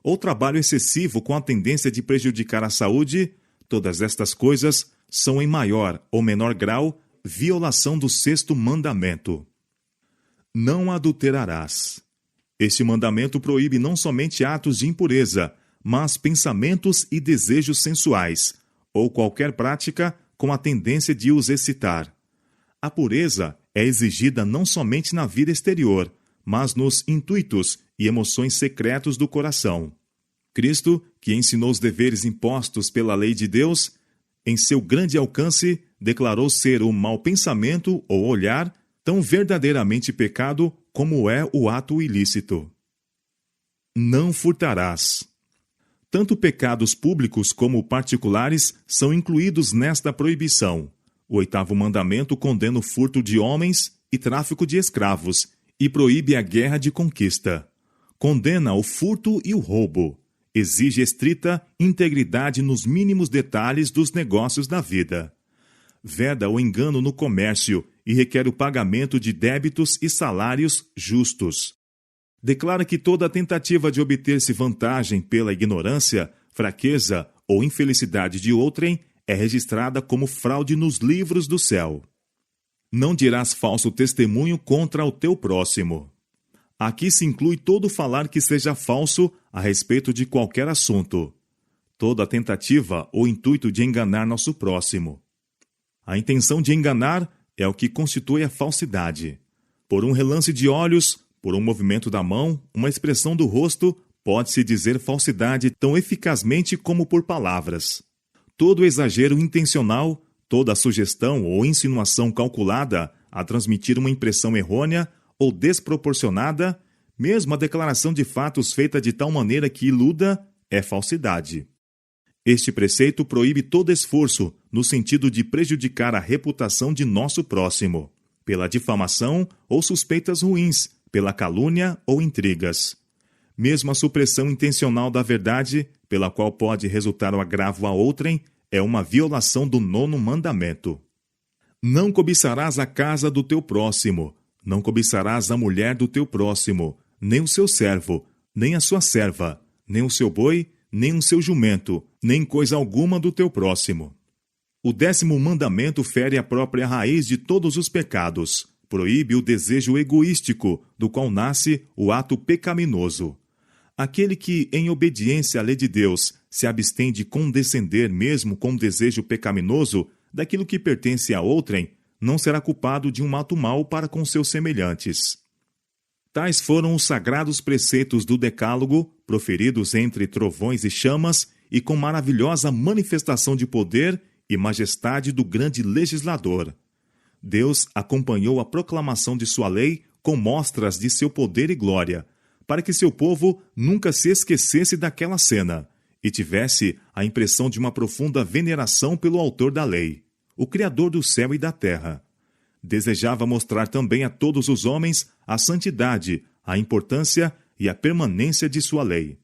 ou trabalho excessivo com a tendência de prejudicar a saúde, todas estas coisas são em maior ou menor grau violação do sexto mandamento. Não adulterarás. Este mandamento proíbe não somente atos de impureza, mas pensamentos e desejos sensuais, ou qualquer prática com a tendência de os excitar. A pureza é exigida não somente na vida exterior, mas nos intuitos e emoções secretos do coração. Cristo, que ensinou os deveres impostos pela lei de Deus, em seu grande alcance, declarou ser o mau pensamento ou olhar tão verdadeiramente pecado como é o ato ilícito. Não furtarás. Tanto pecados públicos como particulares são incluídos nesta proibição. O oitavo mandamento condena o furto de homens e tráfico de escravos, e proíbe a guerra de conquista. Condena o furto e o roubo. Exige estrita integridade nos mínimos detalhes dos negócios da vida. Veda o engano no comércio e requer o pagamento de débitos e salários justos. Declara que toda tentativa de obter-se vantagem pela ignorância, fraqueza ou infelicidade de outrem é registrada como fraude nos livros do céu. Não dirás falso testemunho contra o teu próximo. Aqui se inclui todo falar que seja falso a respeito de qualquer assunto. Toda tentativa ou intuito de enganar nosso próximo. A intenção de enganar é o que constitui a falsidade. Por um relance de olhos, por um movimento da mão, uma expressão do rosto, pode-se dizer falsidade tão eficazmente como por palavras. Todo exagero intencional, toda sugestão ou insinuação calculada a transmitir uma impressão errônea ou desproporcionada, mesmo a declaração de fatos feita de tal maneira que iluda, é falsidade. Este preceito proíbe todo esforço no sentido de prejudicar a reputação de nosso próximo, pela difamação ou suspeitas ruins, pela calúnia ou intrigas. Mesmo a supressão intencional da verdade, pela qual pode resultar o agravo a outrem, é uma violação do nono mandamento. Não cobiçarás a casa do teu próximo, não cobiçarás a mulher do teu próximo, nem o seu servo, nem a sua serva, nem o seu boi, nem o seu jumento, nem coisa alguma do teu próximo. O 10º mandamento fere a própria raiz de todos os pecados, proíbe o desejo egoístico, do qual nasce o ato pecaminoso. Aquele que, em obediência à lei de Deus, se abstém de condescender mesmo com o desejo pecaminoso daquilo que pertence a outrem, não será culpado de um ato mau para com seus semelhantes. Tais foram os sagrados preceitos do Decálogo, proferidos entre trovões e chamas, e com maravilhosa manifestação de poder e majestade do grande legislador. Deus acompanhou a proclamação de sua lei com mostras de seu poder e glória, para que seu povo nunca se esquecesse daquela cena e tivesse a impressão de uma profunda veneração pelo autor da lei, o Criador do céu e da terra. Desejava mostrar também a todos os homens a santidade, a importância e a permanência de sua lei.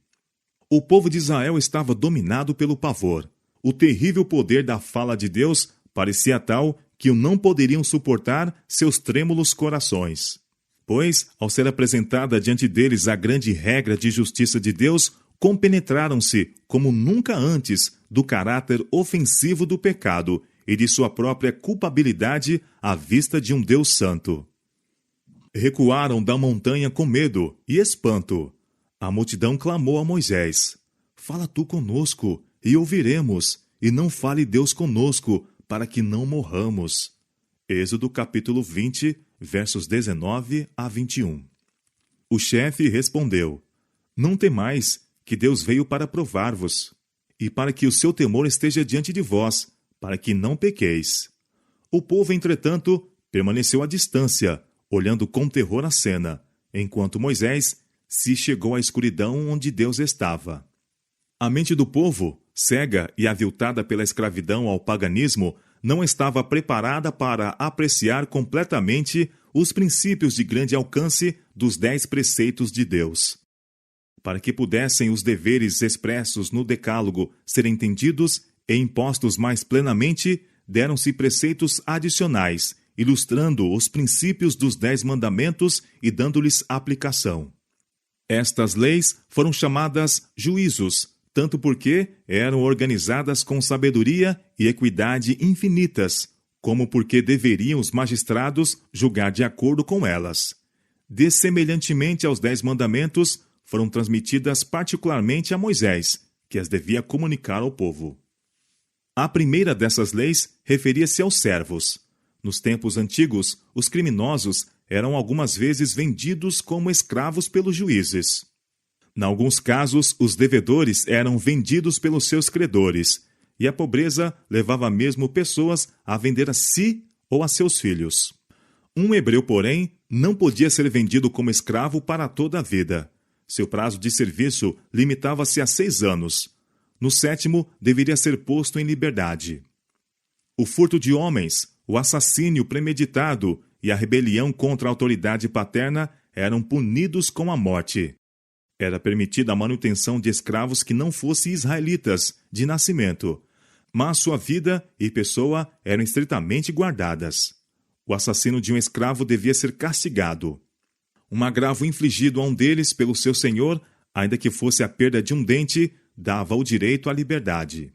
O povo de Israel estava dominado pelo pavor. O terrível poder da fala de Deus parecia tal que o não poderiam suportar seus trêmulos corações. Pois, ao ser apresentada diante deles a grande regra de justiça de Deus, compenetraram-se, como nunca antes, do caráter ofensivo do pecado e de sua própria culpabilidade à vista de um Deus santo. Recuaram da montanha com medo e espanto. A multidão clamou a Moisés: "Fala tu conosco, e ouviremos, e não fale Deus conosco, para que não morramos." Êxodo capítulo 20, versos 19 a 21. O chefe respondeu: "Não temais, que Deus veio para provar-vos, e para que o seu temor esteja diante de vós, para que não pequeis." O povo, entretanto, permaneceu à distância, olhando com terror a cena, enquanto Moisés se chegou à escuridão onde Deus estava. A mente do povo, cega e aviltada pela escravidão ao paganismo, não estava preparada para apreciar completamente os princípios de grande alcance dos 10 preceitos de Deus. Para que pudessem os deveres expressos no Decálogo ser entendidos e impostos mais plenamente, deram-se preceitos adicionais, ilustrando os princípios dos 10 mandamentos e dando-lhes aplicação. Estas leis foram chamadas juízos, tanto porque eram organizadas com sabedoria e equidade infinitas, como porque deveriam os magistrados julgar de acordo com elas. Dessemelhantemente aos 10 mandamentos, foram transmitidas particularmente a Moisés, que as devia comunicar ao povo. A primeira dessas leis referia-se aos servos. Nos tempos antigos, os criminosos eram algumas vezes vendidos como escravos pelos juízes. Em alguns casos, os devedores eram vendidos pelos seus credores, e a pobreza levava mesmo pessoas a vender a si ou a seus filhos. Um hebreu, porém, não podia ser vendido como escravo para toda a vida. Seu prazo de serviço limitava-se a 6 anos. No 7º, deveria ser posto em liberdade. O furto de homens, o assassínio premeditado e a rebelião contra a autoridade paterna eram punidos com a morte. Era permitida a manutenção de escravos que não fossem israelitas, de nascimento, mas sua vida e pessoa eram estritamente guardadas. O assassino de um escravo devia ser castigado. Um agravo infligido a um deles pelo seu senhor, ainda que fosse a perda de um dente, dava o direito à liberdade.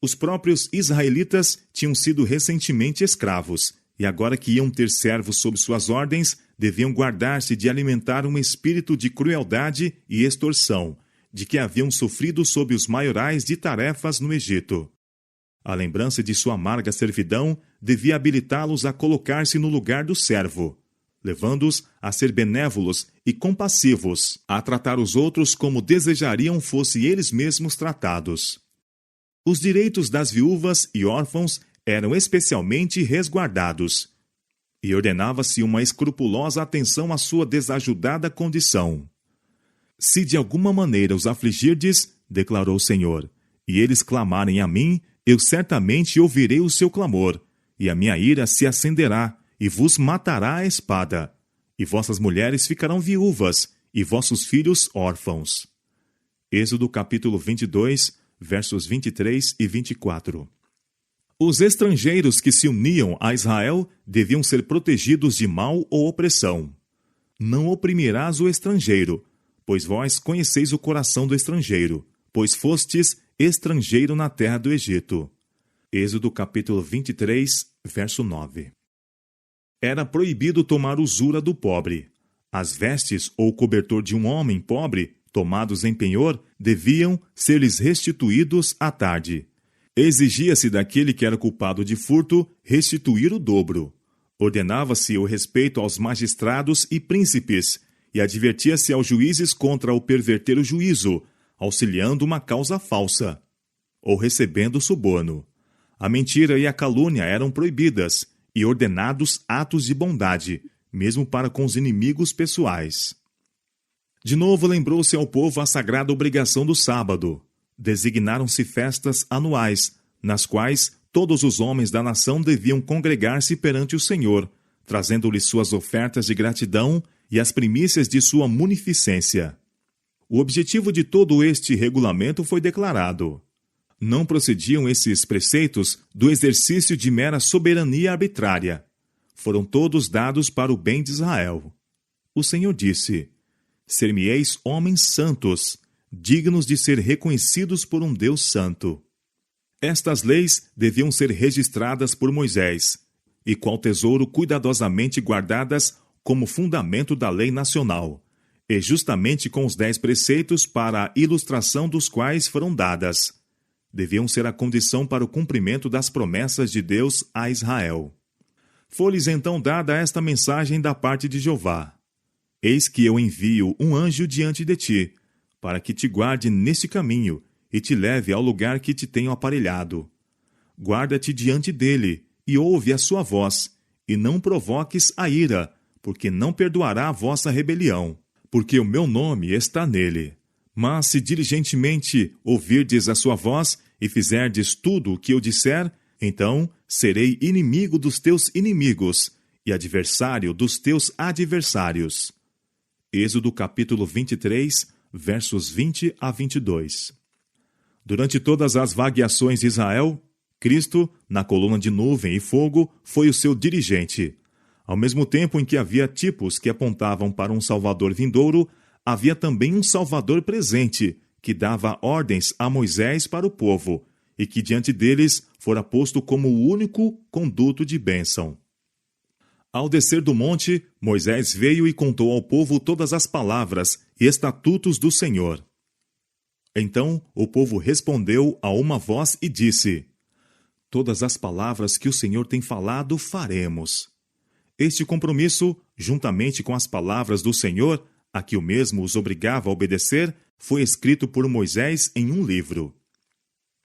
Os próprios israelitas tinham sido recentemente escravos, e agora que iam ter servos sob suas ordens, deviam guardar-se de alimentar um espírito de crueldade e extorsão, de que haviam sofrido sob os maiorais de tarefas no Egito. A lembrança de sua amarga servidão devia habilitá-los a colocar-se no lugar do servo, levando-os a ser benévolos e compassivos, a tratar os outros como desejariam fossem eles mesmos tratados. Os direitos das viúvas e órfãos eram especialmente resguardados, e ordenava-se uma escrupulosa atenção à sua desajudada condição. "Se de alguma maneira os afligirdes, declarou o Senhor, e eles clamarem a mim, eu certamente ouvirei o seu clamor, e a minha ira se acenderá, e vos matará a espada, e vossas mulheres ficarão viúvas, e vossos filhos órfãos." Êxodo capítulo 22, versos 23 e 24. Os estrangeiros que se uniam a Israel deviam ser protegidos de mal ou opressão. "Não oprimirás o estrangeiro, pois vós conheceis o coração do estrangeiro, pois fostes estrangeiro na terra do Egito." Êxodo capítulo 23, verso 9. era proibido tomar usura do pobre. As vestes ou cobertor de um homem pobre, tomados em penhor, deviam ser-lhes restituídos à tarde. Exigia-se daquele que era culpado de furto restituir o dobro. Ordenava-se o respeito aos magistrados e príncipes, e advertia-se aos juízes contra o perverter o juízo, auxiliando uma causa falsa, ou recebendo suborno. A mentira e a calúnia eram proibidas, e ordenados atos de bondade, mesmo para com os inimigos pessoais. De novo lembrou-se ao povo a sagrada obrigação do sábado. Designaram-se festas anuais, nas quais todos os homens da nação deviam congregar-se perante o Senhor, trazendo-lhe suas ofertas de gratidão e as primícias de sua munificência. O objetivo de todo este regulamento foi declarado. Não procediam esses preceitos do exercício de mera soberania arbitrária. Foram todos dados para o bem de Israel. O Senhor disse: ser-me-eis homens santos, dignos de ser reconhecidos por um Deus santo. Estas leis deviam ser registradas por Moisés, e qual tesouro cuidadosamente guardadas como fundamento da lei nacional, e justamente com os 10 preceitos para a ilustração dos quais foram dadas. Deviam ser a condição para o cumprimento das promessas de Deus a Israel. Foi-lhes então dada esta mensagem da parte de Jeová: eis que eu envio um anjo diante de ti, para que te guarde neste caminho e te leve ao lugar que te tenho aparelhado. Guarda-te diante dele e ouve a sua voz, e não provoques a ira, porque não perdoará a vossa rebelião, porque o meu nome está nele. Mas se diligentemente ouvirdes a sua voz e fizerdes tudo o que eu disser, então serei inimigo dos teus inimigos e adversário dos teus adversários. Êxodo capítulo 23, versos 20 a 22. Durante todas as vagueações de Israel, Cristo, na coluna de nuvem e fogo, foi o seu dirigente. Ao mesmo tempo em que havia tipos que apontavam para um Salvador vindouro, havia também um Salvador presente, que dava ordens a Moisés para o povo, e que diante deles fora posto como o único conduto de bênção. Ao descer do monte, Moisés veio e contou ao povo todas as palavras e estatutos do Senhor. Então o povo respondeu a uma voz e disse: todas as palavras que o Senhor tem falado faremos. Este compromisso, juntamente com as palavras do Senhor, a que o mesmo os obrigava a obedecer, foi escrito por Moisés em um livro.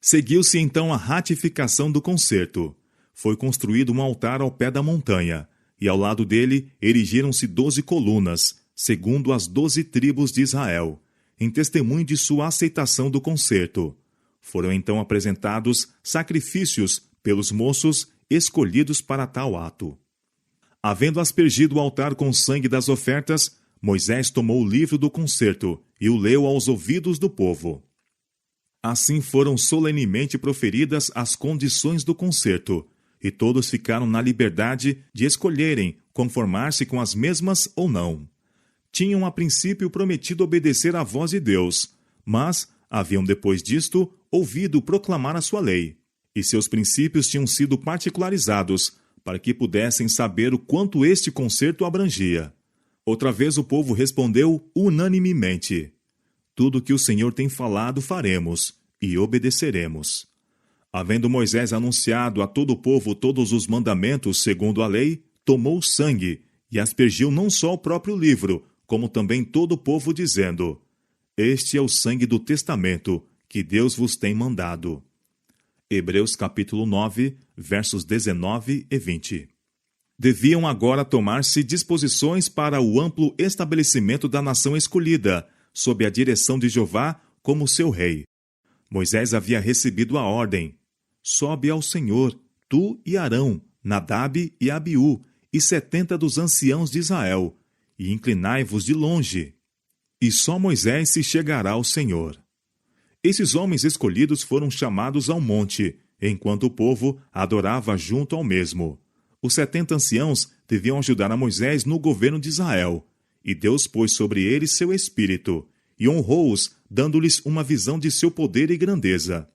Seguiu-se então a ratificação do concerto. Foi construído um altar ao pé da montanha, e ao lado dele erigiram-se 12 colunas, segundo as 12 tribos de Israel, em testemunho de sua aceitação do concerto. Foram então apresentados sacrifícios pelos moços escolhidos para tal ato. Havendo aspergido o altar com o sangue das ofertas, Moisés tomou o livro do concerto e o leu aos ouvidos do povo. Assim foram solenemente proferidas as condições do concerto, e todos ficaram na liberdade de escolherem conformar-se com as mesmas ou não. Tinham a princípio prometido obedecer à voz de Deus, mas haviam depois disto ouvido proclamar a sua lei, e seus princípios tinham sido particularizados, para que pudessem saber o quanto este concerto abrangia. Outra vez o povo respondeu unanimemente: tudo o que o Senhor tem falado faremos, e obedeceremos. Havendo Moisés anunciado a todo o povo todos os mandamentos segundo a lei, tomou sangue, e aspergiu não só o próprio livro, como também todo o povo, dizendo: este é o sangue do testamento, que Deus vos tem mandado. Hebreus capítulo 9, versos 19 e 20. Deviam agora tomar-se disposições para o amplo estabelecimento da nação escolhida, sob a direção de Jeová como seu rei. Moisés havia recebido a ordem: sobe ao Senhor, tu e Arão, Nadab e Abiú, e 70 dos anciãos de Israel, e inclinai-vos de longe. E só Moisés se chegará ao Senhor. Esses homens escolhidos foram chamados ao monte, enquanto o povo adorava junto ao mesmo. Os 70 anciãos deviam ajudar a Moisés no governo de Israel, e Deus pôs sobre eles seu espírito, e honrou-os, dando-lhes uma visão de seu poder e grandeza.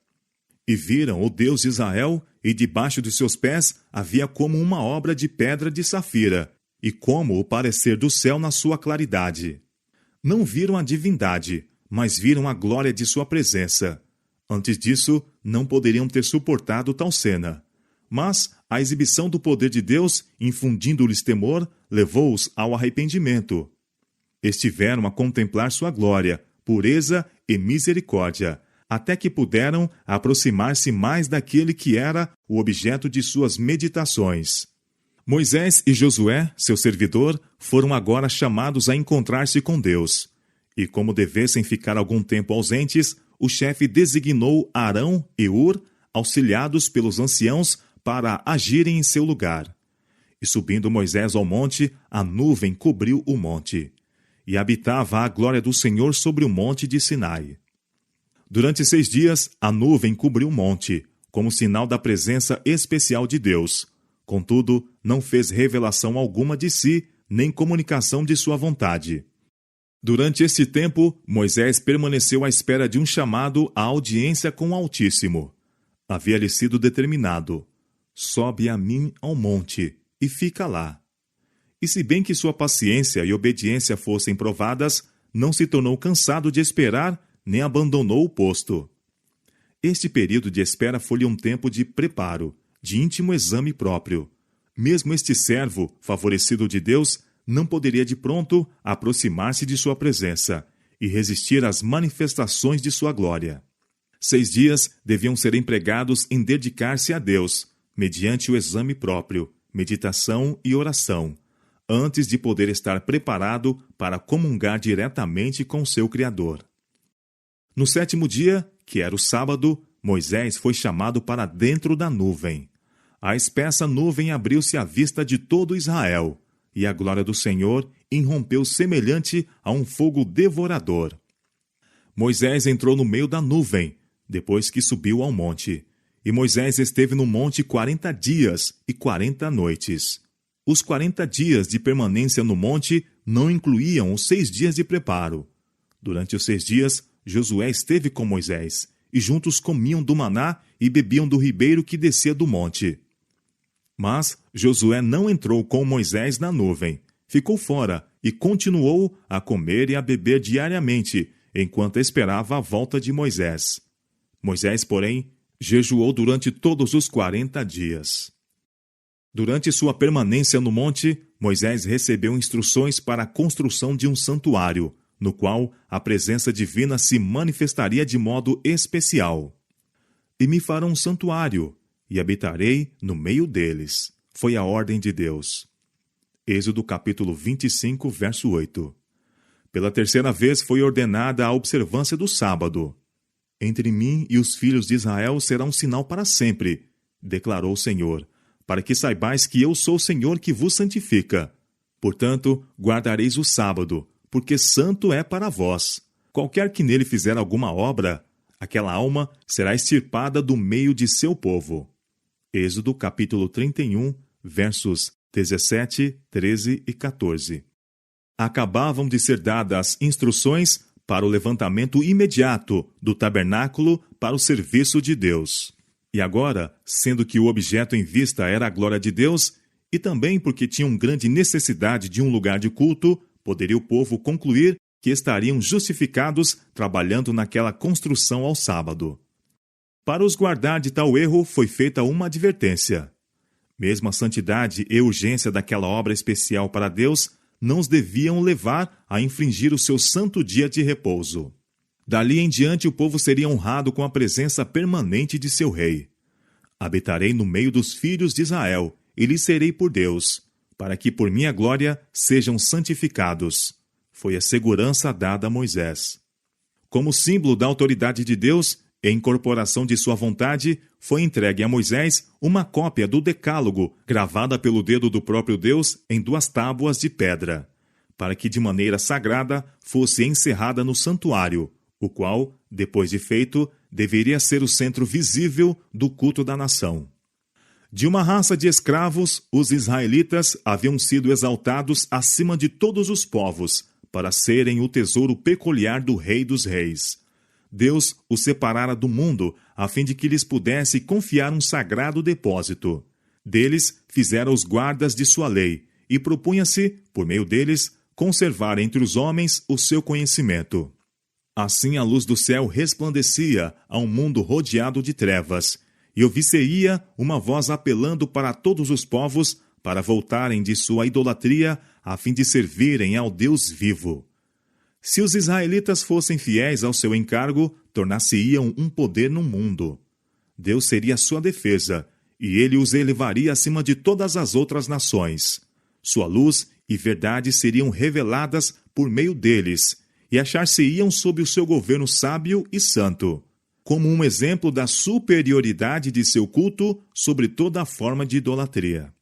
E viram o Deus de Israel, e debaixo de seus pés havia como uma obra de pedra de safira, e como o parecer do céu na sua claridade. Não viram a divindade, mas viram a glória de sua presença. Antes disso, não poderiam ter suportado tal cena. Mas a exibição do poder de Deus, infundindo-lhes temor, levou-os ao arrependimento. Estiveram a contemplar sua glória, pureza e misericórdia, até que puderam aproximar-se mais daquele que era o objeto de suas meditações. Moisés e Josué, seu servidor, foram agora chamados a encontrar-se com Deus. E como devessem ficar algum tempo ausentes, o chefe designou Arão e Hur, auxiliados pelos anciãos, para agirem em seu lugar. E subindo Moisés ao monte, a nuvem cobriu o monte. E habitava a glória do Senhor sobre o monte de Sinai. Durante 6 dias, a nuvem cobriu o monte, como sinal da presença especial de Deus. Contudo, não fez revelação alguma de si, nem comunicação de sua vontade. Durante este tempo, Moisés permaneceu à espera de um chamado à audiência com o Altíssimo. Havia-lhe sido determinado: sobe a mim ao monte, e fica lá. E se bem que sua paciência e obediência fossem provadas, não se tornou cansado de esperar, nem abandonou o posto. Este período de espera foi-lhe um tempo de preparo, de íntimo exame próprio. Mesmo este servo, favorecido de Deus, não poderia de pronto aproximar-se de sua presença e resistir às manifestações de sua glória. 6 dias deviam ser empregados em dedicar-se a Deus, mediante o exame próprio, meditação e oração, antes de poder estar preparado para comungar diretamente com seu Criador. No 7º dia, que era o sábado, Moisés foi chamado para dentro da nuvem. A espessa nuvem abriu-se à vista de todo Israel, e a glória do Senhor irrompeu semelhante a um fogo devorador. Moisés entrou no meio da nuvem, depois que subiu ao monte. E Moisés esteve no monte 40 dias e 40 noites. Os 40 dias de permanência no monte não incluíam os 6 dias de preparo. Durante os 6 dias, Josué esteve com Moisés, e juntos comiam do maná e bebiam do ribeiro que descia do monte. Mas Josué não entrou com Moisés na nuvem, ficou fora e continuou a comer e a beber diariamente, enquanto esperava a volta de Moisés. Moisés, porém, jejuou durante todos os 40 dias. Durante sua permanência no monte, Moisés recebeu instruções para a construção de um santuário, no qual a presença divina se manifestaria de modo especial. E me farão um santuário, e habitarei no meio deles. Foi a ordem de Deus. Êxodo capítulo 25, verso 8. Pela 3ª vez foi ordenada a observância do sábado. Entre mim e os filhos de Israel será um sinal para sempre, declarou o Senhor, para que saibais que eu sou o Senhor que vos santifica. Portanto, guardareis o sábado, porque santo é para vós. Qualquer que nele fizer alguma obra, aquela alma será extirpada do meio de seu povo. Êxodo capítulo 31, versos 17, 13 e 14. Acabavam de ser dadas instruções para o levantamento imediato do tabernáculo para o serviço de Deus. E agora, sendo que o objeto em vista era a glória de Deus, e também porque tinham grande necessidade de um lugar de culto, poderia o povo concluir que estariam justificados trabalhando naquela construção ao sábado. Para os guardar de tal erro, foi feita uma advertência. Mesmo a santidade e urgência daquela obra especial para Deus não os deviam levar a infringir o seu santo dia de repouso. Dali em diante o povo seria honrado com a presença permanente de seu rei. Habitarei no meio dos filhos de Israel, e lhes serei por Deus, para que por minha glória sejam santificados. Foi a segurança dada a Moisés. Como símbolo da autoridade de Deus e incorporação de sua vontade, foi entregue a Moisés uma cópia do Decálogo, gravada pelo dedo do próprio Deus em 2 tábuas de pedra, para que de maneira sagrada fosse encerrada no santuário, o qual, depois de feito, deveria ser o centro visível do culto da nação. De uma raça de escravos, os israelitas haviam sido exaltados acima de todos os povos, para serem o tesouro peculiar do Rei dos Reis. Deus os separara do mundo, a fim de que lhes pudesse confiar um sagrado depósito. Deles fizera os guardas de sua lei, e propunha-se, por meio deles, conservar entre os homens o seu conhecimento. Assim a luz do céu resplandecia a um mundo rodeado de trevas, e ouvir-se-ia uma voz apelando para todos os povos para voltarem de sua idolatria, a fim de servirem ao Deus vivo. Se os israelitas fossem fiéis ao seu encargo, tornar-se-iam um poder no mundo. Deus seria sua defesa, e ele os elevaria acima de todas as outras nações. Sua luz e verdade seriam reveladas por meio deles, e achar-se-iam sob o seu governo sábio e santo, como um exemplo da superioridade de seu culto sobre toda forma de idolatria.